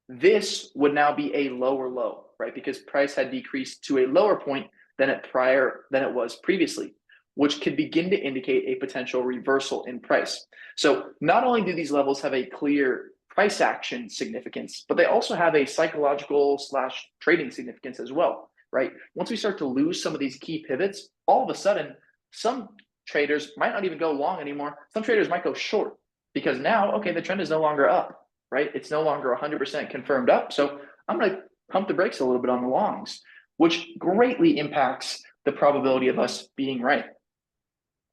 This would now be a lower low, right? Because price had decreased to a lower point than it was previously, which could begin to indicate a potential reversal in price. So not only do these levels have a clear price action significance, but they also have a psychological / trading significance as well, right? Once we start to lose some of these key pivots, all of a sudden, some traders might not even go long anymore. Some traders might go short because now, okay, the trend is no longer up, right? It's no longer 100% confirmed up. So I'm going to pump the brakes a little bit on the longs, which greatly impacts the probability of us being right.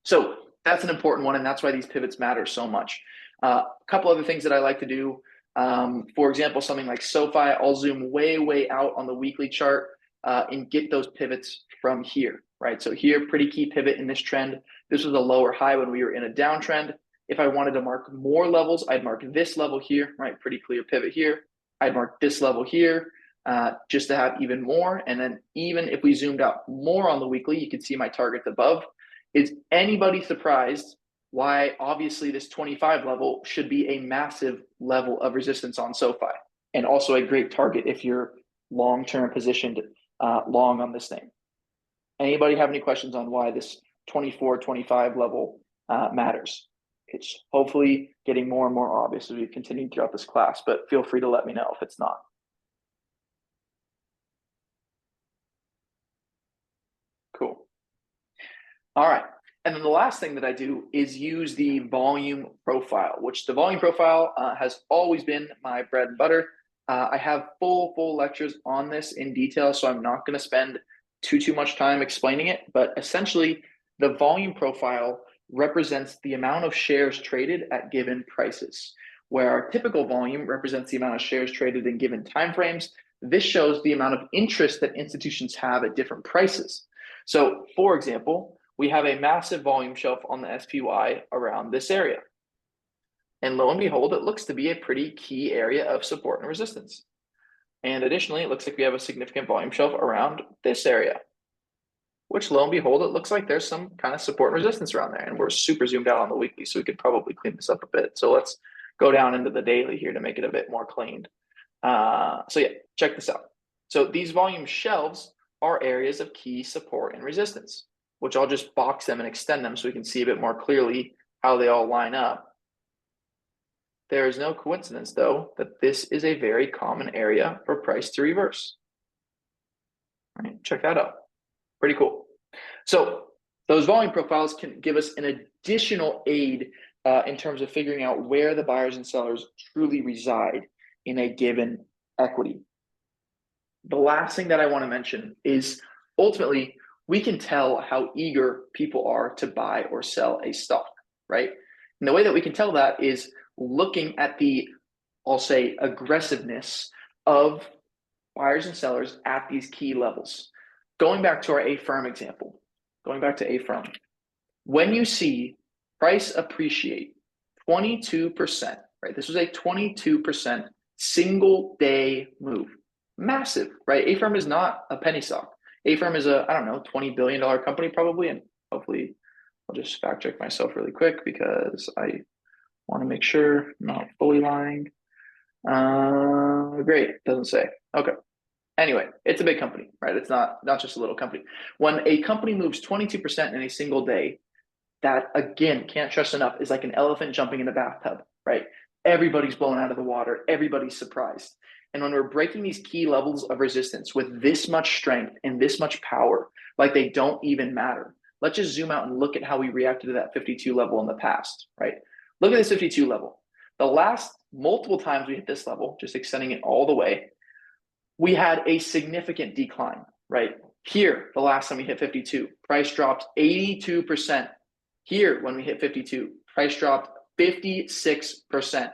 So that's an important one, and that's why these pivots matter so much. A couple other things that I like to do. For example, something like SoFi, I'll zoom way out on the weekly chart and get those pivots from here, right? So here, pretty key pivot in this trend. This was a lower high when we were in a downtrend. If I wanted to mark more levels, I'd mark this level here, right? Pretty clear pivot here. I'd mark this level here just to have even more. And then even if we zoomed out more on the weekly, you can see my targets above. Is anybody surprised why obviously this 25 level should be a massive level of resistance on SoFi and also a great target if you're long-term positioned long on this thing? Anybody have any questions on why this 24, 25 level matters? It's hopefully getting more and more obvious as we continue throughout this class, but feel free to let me know if it's not. Cool. All right. And then the last thing that I do is use the volume profile, which the volume profile has always been my bread and butter. I have full lectures on this in detail, so I'm not going to spend too much time explaining it. But essentially, the volume profile represents the amount of shares traded at given prices, where our typical volume represents the amount of shares traded in given timeframes. This shows the amount of interest that institutions have at different prices. So, for example, we have a massive volume shelf on the SPY around this area. And lo and behold, it looks to be a pretty key area of support and resistance. And additionally, it looks like we have a significant volume shelf around this area, which lo and behold, it looks like there's some kind of support and resistance around there. And we're super zoomed out on the weekly, so we could probably clean this up a bit. So let's go down into the daily here to make it a bit more cleaned. So yeah, check this out. So these volume shelves are areas of key support and resistance, which I'll just box them and extend them so we can see a bit more clearly how they all line up. There is no coincidence, though, that this is a very common area for price to reverse. All right, check that out. Pretty cool. So those volume profiles can give us an additional aid in terms of figuring out where the buyers and sellers truly reside in a given equity. The last thing that I want to mention is ultimately we can tell how eager people are to buy or sell a stock, right? And the way that we can tell that is looking at the, I'll say, aggressiveness of buyers and sellers at these key levels. Going back to our A-firm example, when you see price appreciate 22%, right? This was a 22% single day move. Massive, right? A-firm is not a penny stock. A-firm is a, I don't know, $20 billion company probably, and hopefully I'll just fact check myself really quick because I want to make sure I'm not fully lying. Great, doesn't say. Okay. Anyway, it's a big company, right? It's not just a little company. When a company moves 22% in a single day, that again, can't stress enough, is like an elephant jumping in the bathtub, right? Everybody's blown out of the water. Everybody's surprised. And when we're breaking these key levels of resistance with this much strength and this much power, like they don't even matter. Let's just zoom out and look at how we reacted to that 52 level in the past, right? Look at this 52 level. The last multiple times we hit this level, just extending it all the way, we had a significant decline, right? Here, the last time we hit 52, price dropped 82%. Here, when we hit 52, price dropped 56%.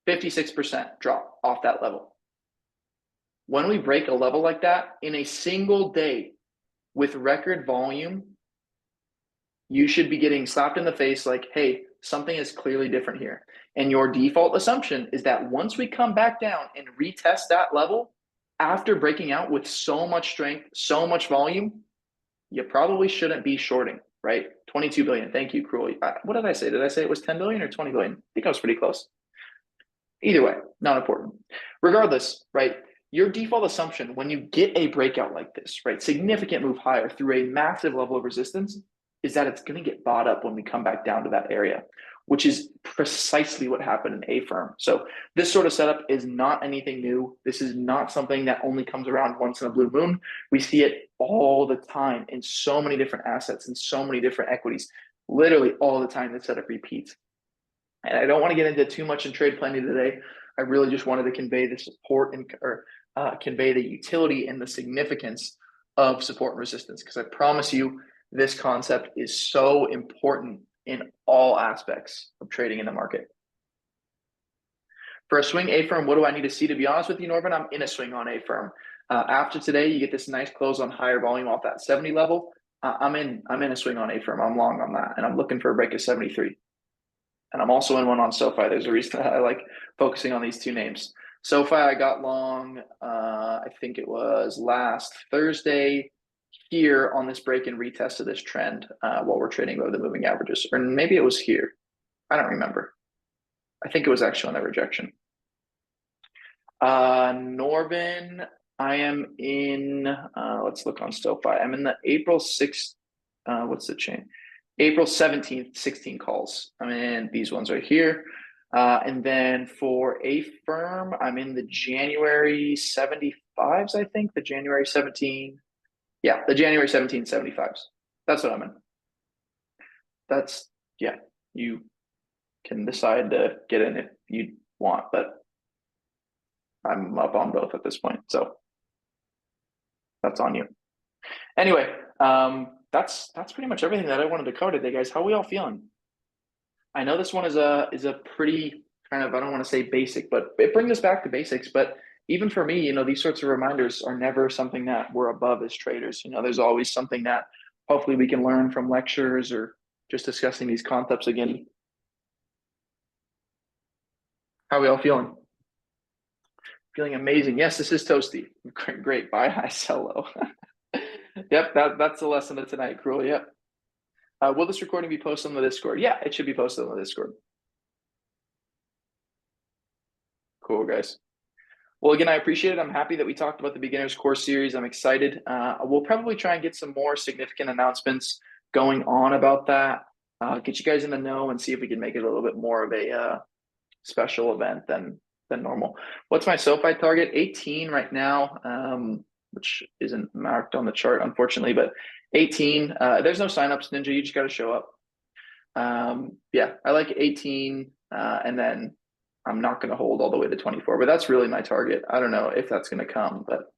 56% drop off that level. When we break a level like that in a single day with record volume, you should be getting slapped in the face like, hey, something is clearly different here. And your default assumption is that once we come back down and retest that level, after breaking out with so much strength, so much volume, you probably shouldn't be shorting, right? 22 billion. Thank you, Cruel. What did I say? Did I say it was 10 billion or 20 billion? I think I was pretty close. Either way, not important. Regardless, right? Your default assumption when you get a breakout like this, right? Significant move higher through a massive level of resistance is that it's going to get bought up when we come back down to that area, which is precisely what happened in A firm. So this sort of setup is not anything new. This is not something that only comes around once in a blue moon. We see it all the time in so many different assets and so many different equities. Literally all the time, this setup repeats. And I don't want to get into too much in trade planning today. I really just wanted to convey the support and convey the utility and the significance of support and resistance, because I promise you this concept is so important in all aspects of trading in the market. For a swing A firm, what do I need to see? To be honest with you, Norman, I'm in a swing on A firm. After today, you get this nice close on higher volume off that 70 level. I'm in a swing on A firm. I'm long on that, and I'm looking for a break of 73. And I'm also in one on SoFi. There's a reason I like focusing on these two names. SoFi, I got long, I think it was last Thursday here on this break and retest of this trend while we're trading over the moving averages. Or maybe it was here. I don't remember. I think it was actually on that rejection. Norvin, I am in, let's look on SoFi. I'm in the April 6th, what's the chain? April 17th, 16 calls. I'm in these ones right here. And then for a firm, I'm in the January 75s, I think. The January 17. Yeah, the January 17 75s. That's what I'm in. That's, yeah, you can decide to get in if you want, but I'm up on both at this point. So that's on you. Anyway, that's pretty much everything that I wanted to cover today, guys. How are we all feeling? I know this one is a pretty kind of, I don't want to say basic, but it brings us back to basics. But even for me, these sorts of reminders are never something that we're above as traders. There's always something that hopefully we can learn from lectures or just discussing these concepts again. How are we all feeling? Feeling amazing. Yes, this is Tostie. Great. Buy high, sell low. Yep, that's the lesson of tonight, Cruel. Yep. Will this recording be posted on the Discord? Yeah, it should be posted on the Discord. Cool, guys. Well, again, I appreciate it. I'm happy that we talked about the beginner's course series. I'm excited. We'll probably try and get some more significant announcements going on about that. Get you guys in the know and see if we can make it a little bit more of a special event than normal. What's my SoFi target? 18 right now, which isn't marked on the chart, unfortunately, but 18. There's no signups, Ninja. You just got to show up. Yeah, I like 18, and then I'm not going to hold all the way to 24, but that's really my target. I don't know if that's going to come, but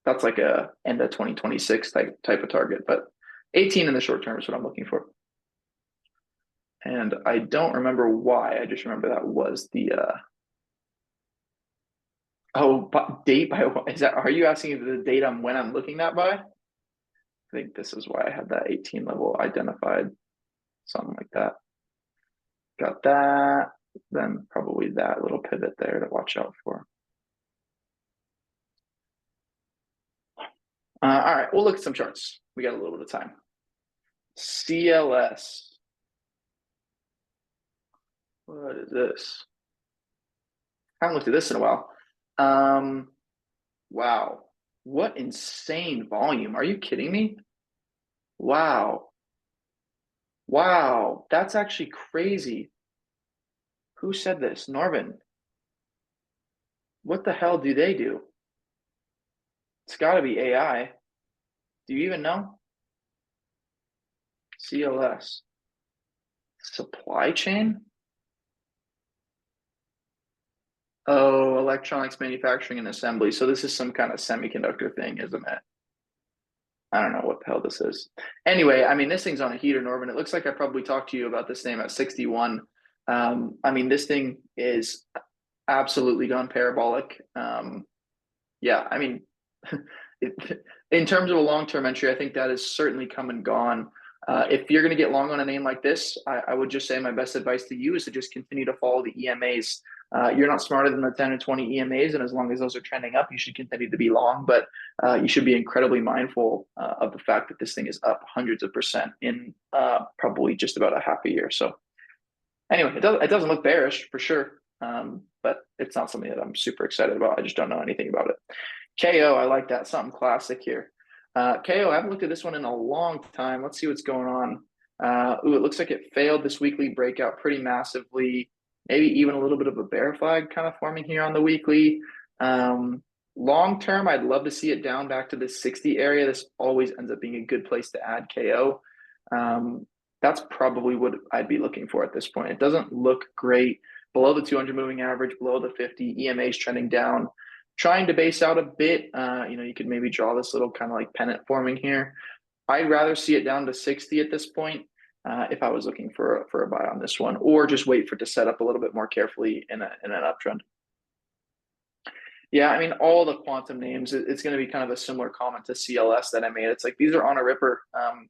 that's like a end of 2026 type of target. But 18 in the short term is what I'm looking for. And I don't remember why. I just remember that was the date by what is that? Are you asking the date on when I'm looking that by? I think this is why I had that 18 level identified, something like that. Got that. Then probably that little pivot there to watch out for. All right, we'll look at some charts. We got a little bit of time. CLS. What is this? I haven't looked at this in a while. Wow. What insane volume. Are you kidding me? Wow. Wow. That's actually crazy. Who said this? Norvin. What the hell do they do? It's got to be AI. Do you even know? CLS. Supply chain? Oh, electronics manufacturing and assembly. So this is some kind of semiconductor thing, isn't it? I don't know what the hell this is. Anyway, I mean, this thing's on a heater, Norman. It looks like I probably talked to you about this name at 61. I mean, this thing is absolutely gone parabolic. Yeah, I mean, in terms of a long-term entry, I think that is certainly come and gone. If you're going to get long on a name like this, I would just say my best advice to you is to just continue to follow the EMAs. You're not smarter than the 10 and 20 EMAs, and as long as those are trending up, you should continue to be long. But you should be incredibly mindful of the fact that this thing is up hundreds of percent in probably just about a half a year. So anyway, it doesn't look bearish for sure, but it's not something that I'm super excited about. I just don't know anything about it. KO, I like that. Something classic here. KO, I haven't looked at this one in a long time. Let's see what's going on. Ooh, it looks like it failed this weekly breakout pretty massively. Maybe even a little bit of a bear flag kind of forming here on the weekly. Long term, I'd love to see it down back to the 60 area. This always ends up being a good place to add KO. That's probably what I'd be looking for at this point. It doesn't look great below the 200 moving average, below the 50. EMA is trending down, trying to base out a bit. You could maybe draw this little kind of like pennant forming here. I'd rather see it down to 60 at this point if I was looking for a buy on this one, or just wait for it to set up a little bit more carefully in an uptrend. Yeah, I mean, all the quantum names, it's going to be kind of a similar comment to CLS that I made. It's like these are on a ripper.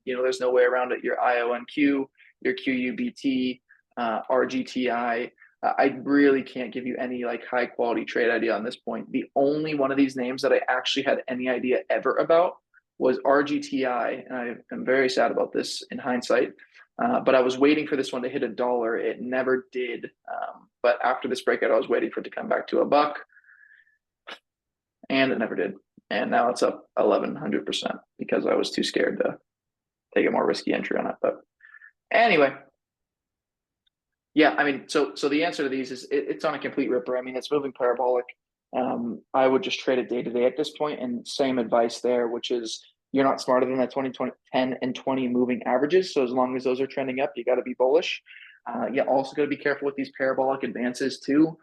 There's no way around it. Your IONQ, your QUBT, RGTI. I really can't give you any like high quality trade idea on this point. The only one of these names that I actually had any idea ever about was RGTI, and I am very sad about this in hindsight. But I was waiting for this one to hit $1. It never did. But after this breakout, I was waiting for it to come back to $1. And it never did. And now it's up 1,100% because I was too scared to take a more risky entry on it. But anyway, yeah, I mean, so the answer to these is it's on a complete ripper. I mean, it's moving parabolic. I would just trade it day to day at this point, and same advice there, which is you're not smarter than that 10 and 20 moving averages. So as long as those are trending up, you got to be bullish. You also got to be careful with these parabolic advances too.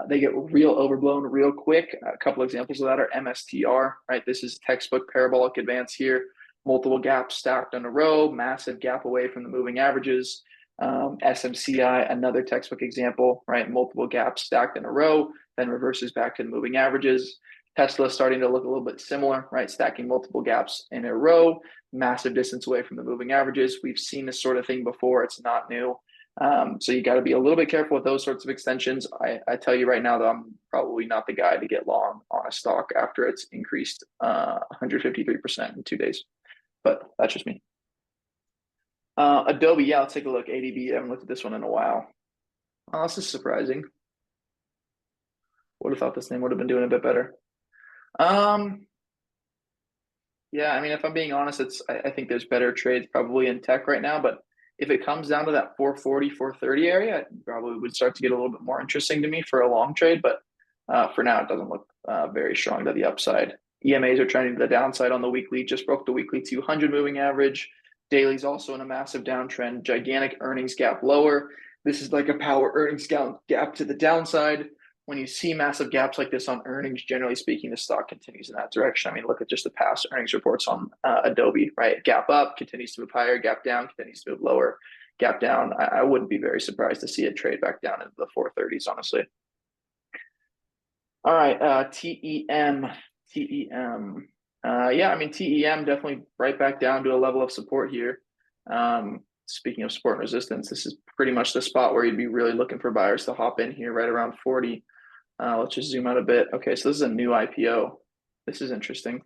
They get real overblown real quick. A couple examples of that are MSTR, right? This is textbook parabolic advance here. Multiple gaps stacked in a row, massive gap away from the moving averages. SMCI, another textbook example, right? Multiple gaps stacked in a row, then reverses back to the moving averages. Tesla starting to look a little bit similar, right? Stacking multiple gaps in a row, massive distance away from the moving averages. We've seen this sort of thing before. It's not new. So you got to be a little bit careful with those sorts of extensions. I tell you right now that I'm probably not the guy to get long on a stock after it's increased 153% in 2 days, but that's just me. Adobe, yeah, let's take a look. ADB, I haven't looked at this one in a while. Oh, this is surprising. Would have thought this name would have been doing a bit better. Yeah, I mean, if I'm being honest, I think there's better trades probably in tech right now, but if it comes down to that 440, 430 area, it probably would start to get a little bit more interesting to me for a long trade. But for now, it doesn't look very strong to the upside. EMAs are trending to the downside on the weekly, just broke the weekly 200 moving average. Daily's also in a massive downtrend, gigantic earnings gap lower. This is like a power earnings gap to the downside. When you see massive gaps like this on earnings, generally speaking, the stock continues in that direction. I mean, look at just the past earnings reports on Adobe, right? Gap up, continues to move higher, gap down, continues to move lower, gap down. I wouldn't be very surprised to see it trade back down into the 430s, honestly. All right, TEM. Yeah, I mean, TEM definitely right back down to a level of support here. Speaking of support and resistance, this is pretty much the spot where you'd be really looking for buyers to hop in here right around 40. Let's just zoom out a bit. Okay, so this is a new IPO. This is interesting.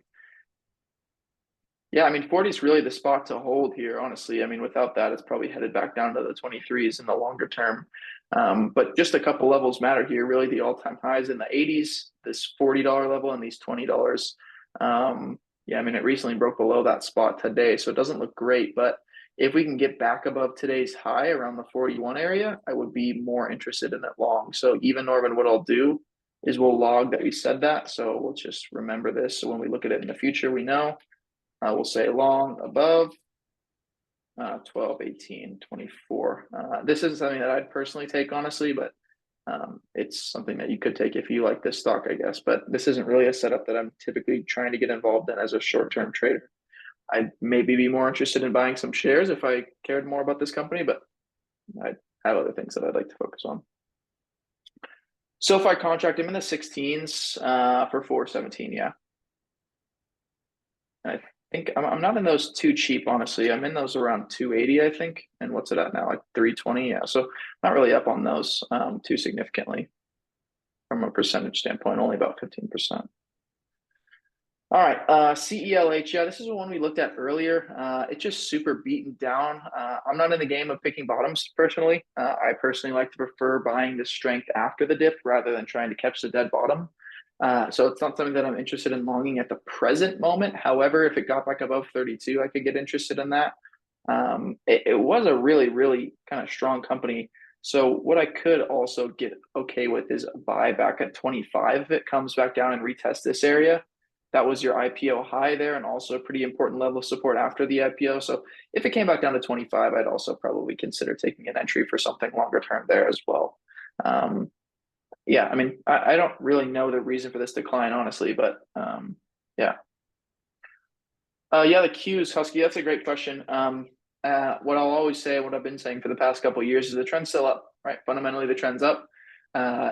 Yeah, I mean, 40 is really the spot to hold here, honestly. I mean, without that, it's probably headed back down to the 23s in the longer term. But just a couple levels matter here. Really, the all-time highs in the 80s, this $40 level, and these $20. Yeah, I mean, it recently broke below that spot today, so it doesn't look great. But if we can get back above today's high around the 41 area, I would be more interested in it long. So even Norman, what I'll do is we'll log that we said that. So we'll just remember this. So when we look at it in the future, we know. We'll say long above 12, 18, 24. This is something that I'd personally take, honestly, but it's something that you could take if you like this stock, I guess. But this isn't really a setup that I'm typically trying to get involved in as a short-term trader. I'd maybe be more interested in buying some shares if I cared more about this company, but have other things that I'd like to focus on. SoFi contract, I'm in the 16s for 417. Yeah. I think I'm not in those too cheap, honestly. I'm in those around 280, I think. And what's it at now? Like 320. Yeah. So not really up on those too significantly from a percentage standpoint, only about 15%. All right, CELH. Yeah, this is the one we looked at earlier. It's just super beaten down. I'm not in the game of picking bottoms personally. I personally like to prefer buying the strength after the dip rather than trying to catch the dead bottom. So it's not something that I'm interested in longing at the present moment. However, if it got back above 32, I could get interested in that. It was a really, really kind of strong company. So what I could also get okay with is a buy back at 25 if it comes back down and retest this area. That was your IPO high there and also a pretty important level of support after the IPO. So if it came back down to 25, I'd also probably consider taking an entry for something longer term there as well. Yeah, I mean, I don't really know the reason for this decline, honestly, but yeah. Yeah, the Qs, Husky, that's a great question. What I'll always say, what I've been saying for the past couple of years is the trend's still up, right? Fundamentally, the trend's up.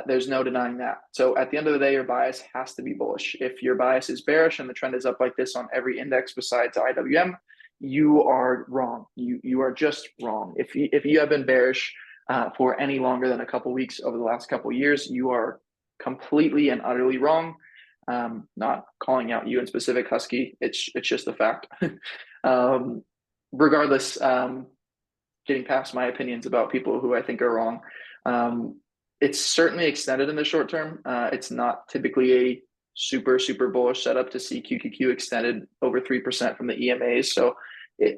There's no denying that. So at the end of the day, your bias has to be bullish. If your bias is bearish and the trend is up like this on every index besides IWM, you are wrong. You are just wrong. If you have been bearish for any longer than a couple weeks over the last couple years, you are completely and utterly wrong. Not calling out you in specific, Husky. It's just a fact. Regardless, getting past my opinions about people who I think are wrong. It's certainly extended in the short term. It's not typically a super bullish setup to see QQQ extended over 3% from the EMAs. So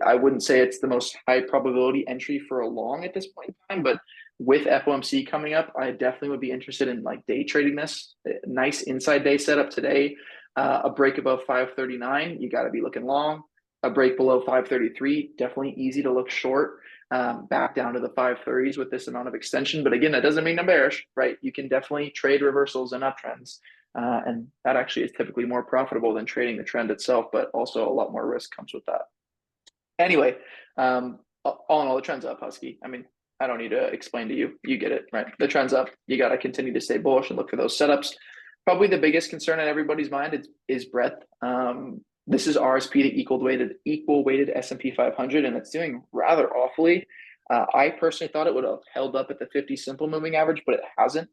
I wouldn't say it's the most high probability entry for a long at this point in time, but with FOMC coming up, I definitely would be interested in like day trading this. Nice inside day setup today. A break above 539, you got to be looking long. A break below 533, definitely easy to look short. Back down to the 530s with this amount of extension. But again, that doesn't mean I'm bearish, right? You can definitely trade reversals and uptrends. And that actually is typically more profitable than trading the trend itself, but also a lot more risk comes with that. Anyway, all in all, the trend's up, Husky. I mean, I don't need to explain to you. You get it, right? The trend's up. You got to continue to stay bullish and look for those setups. Probably the biggest concern in everybody's mind is breadth. This is RSP to equal weighted S&P 500, and it's doing rather awfully. I personally thought it would have held up at the 50 simple moving average, but it hasn't.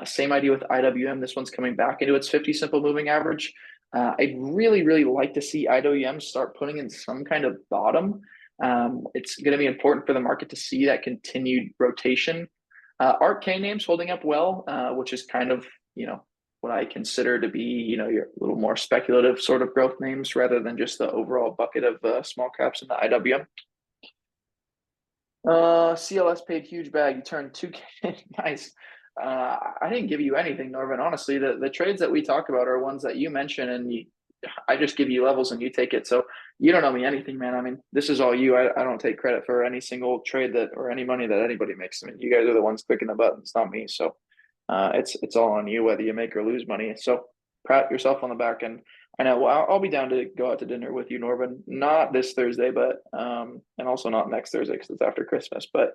Same idea with IWM. This one's coming back into its 50 simple moving average. I'd really like to see IWM start putting in some kind of bottom. It's going to be important for the market to see that continued rotation. ARK K names holding up well, which is kind of, what I consider to be, your little more speculative sort of growth names rather than just the overall bucket of small caps in the IWM. CLS paid huge bag. You turned 2K. Nice. I didn't give you anything, Norvin. Honestly, the trades that we talk about are ones that you mention, and I just give you levels and you take it. So you don't owe me anything, man. I mean, this is all you. I don't take credit for any single trade or any money that anybody makes. I mean, you guys are the ones clicking the buttons, not me. So it's all on you whether you make or lose money. So pat yourself on the back. And I know I'll be down to go out to dinner with you, Norvin. Not this Thursday, but and also not next Thursday because it's after Christmas. But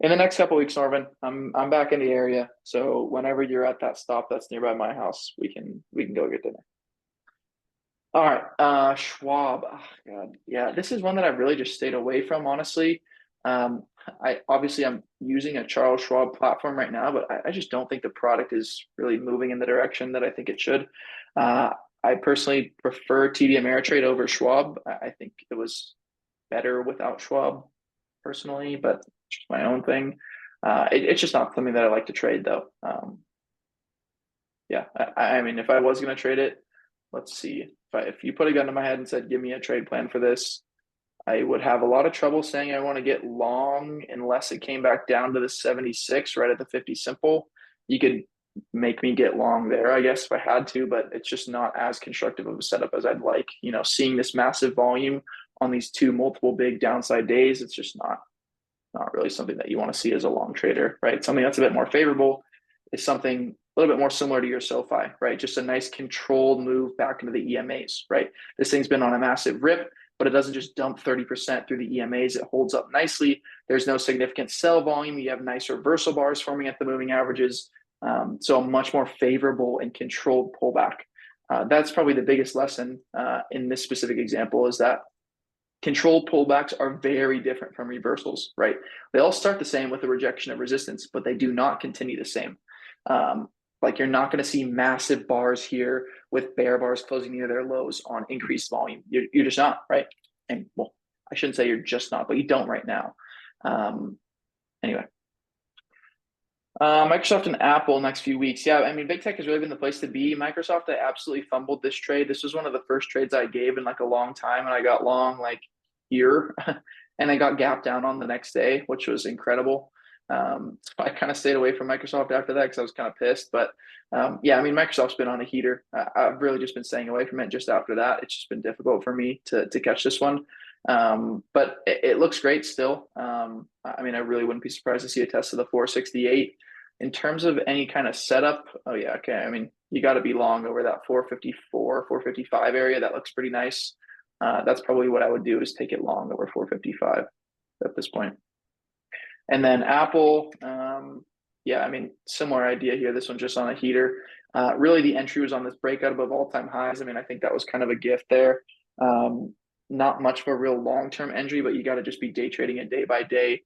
in the next couple of weeks, Norvin, I'm back in the area. So whenever you're at that stop that's nearby my house, we can go get dinner. All right, Schwab. Oh, God, yeah, this is one that I've really just stayed away from, honestly. I'm using a Charles Schwab platform right now, but I just don't think the product is really moving in the direction that I think it should. I personally prefer TD Ameritrade over Schwab. I think it was better without Schwab personally, but it's just my own thing. It's just not something that I like to trade though. Yeah, I mean, if I was going to trade it, let's see. If you put a gun to my head and said, give me a trade plan for this, I would have a lot of trouble saying I want to get long unless it came back down to the 76 right at the 50 simple. You could make me get long there, I guess, if I had to, but it's just not as constructive of a setup as I'd like. Seeing this massive volume on these two multiple big downside days, it's just not really something that you want to see as a long trader, right? Something that's a bit more favorable is something a little bit more similar to your SoFi, right? Just a nice controlled move back into the EMAs, right? This thing's been on a massive rip. but it doesn't just dump 30% through the EMAs. It holds up nicely. There's no significant sell volume. You have nice reversal bars forming at the moving averages. So a much more favorable and controlled pullback. That's probably the biggest lesson in this specific example, is that controlled pullbacks are very different from reversals, right? They all start the same with a rejection of resistance, but they do not continue the same. Like, you're not going to see massive bars here with bear bars closing near their lows on increased volume. You're just not, right? And well, I shouldn't say you're just not, but you don't right now. Anyway. Microsoft and Apple next few weeks. Yeah, I mean, big tech has really been the place to be. Microsoft, I absolutely fumbled this trade. This was one of the first trades I gave in like a long time, and I got long like here, and I got gapped down on the next day, which was incredible. So I kind of stayed away from Microsoft after that because I was kind of pissed. But yeah, I mean, Microsoft's been on a heater. I've really just been staying away from it just after that. It's just been difficult for me to catch this one. But it looks great still. I mean, I really wouldn't be surprised to see a test of the 468. In terms of any kind of setup, oh yeah, okay. I mean, you got to be long over that 454, 455 area. That looks pretty nice. That's probably what I would do, is take it long over 455 at this point. And then Apple, yeah, I mean, similar idea here. This one's just on a heater. Really, the entry was on this breakout above all-time highs. I mean, I think that was kind of a gift there. Not much of a real long-term entry, but you got to just be day trading it day by day.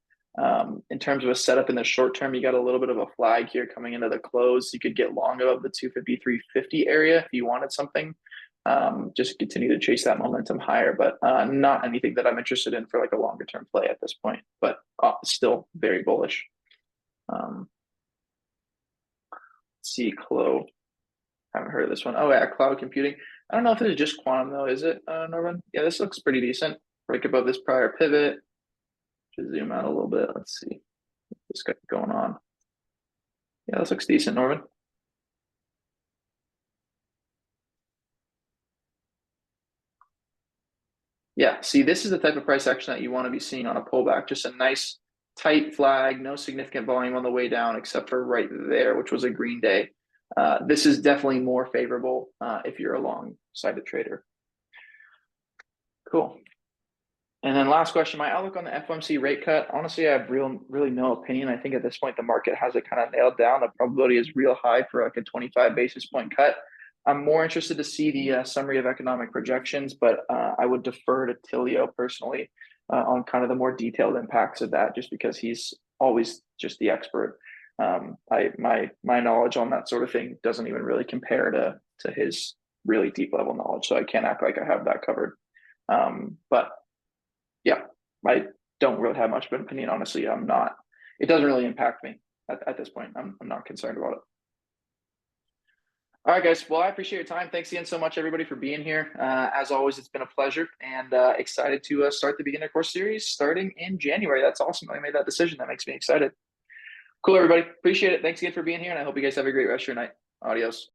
In terms of a setup in the short term, you got a little bit of a flag here coming into the close. You could get long above the 253.50 area if you wanted something. Just continue to chase that momentum higher, but not anything that I'm interested in for like a longer term play at this point, but still very bullish. Let's see, Clo. Haven't heard of this one. Oh yeah, cloud computing. I don't know if this is just quantum though, is it, Norman? Yeah, this looks pretty decent. Break above this prior pivot. Just zoom out a little bit. Let's see what's going on. Yeah, this looks decent, Norman. Yeah, see, this is the type of price action that you want to be seeing on a pullback. Just a nice tight flag, no significant volume on the way down, except for right there, which was a green day. This is definitely more favorable if you're a long-sided trader. Cool. And then last question, my outlook on the FOMC rate cut. Honestly, I have really no opinion. I think at this point, the market has it kind of nailed down. The probability is real high for like a 25 basis point cut. I'm more interested to see the summary of economic projections, but I would defer to Tilio personally on kind of the more detailed impacts of that, just because he's always just the expert. My knowledge on that sort of thing doesn't even really compare to his really deep level knowledge, so I can't act like I have that covered. But yeah, I don't really have much of an opinion. Honestly, it doesn't really impact me at this point. I'm not concerned about it. All right, guys. Well, I appreciate your time. Thanks again so much, everybody, for being here. As always, it's been a pleasure, and excited to start the beginner course series starting in January. That's awesome. I made that decision. That makes me excited. Cool, everybody. Appreciate it. Thanks again for being here, and I hope you guys have a great rest of your night. Adios.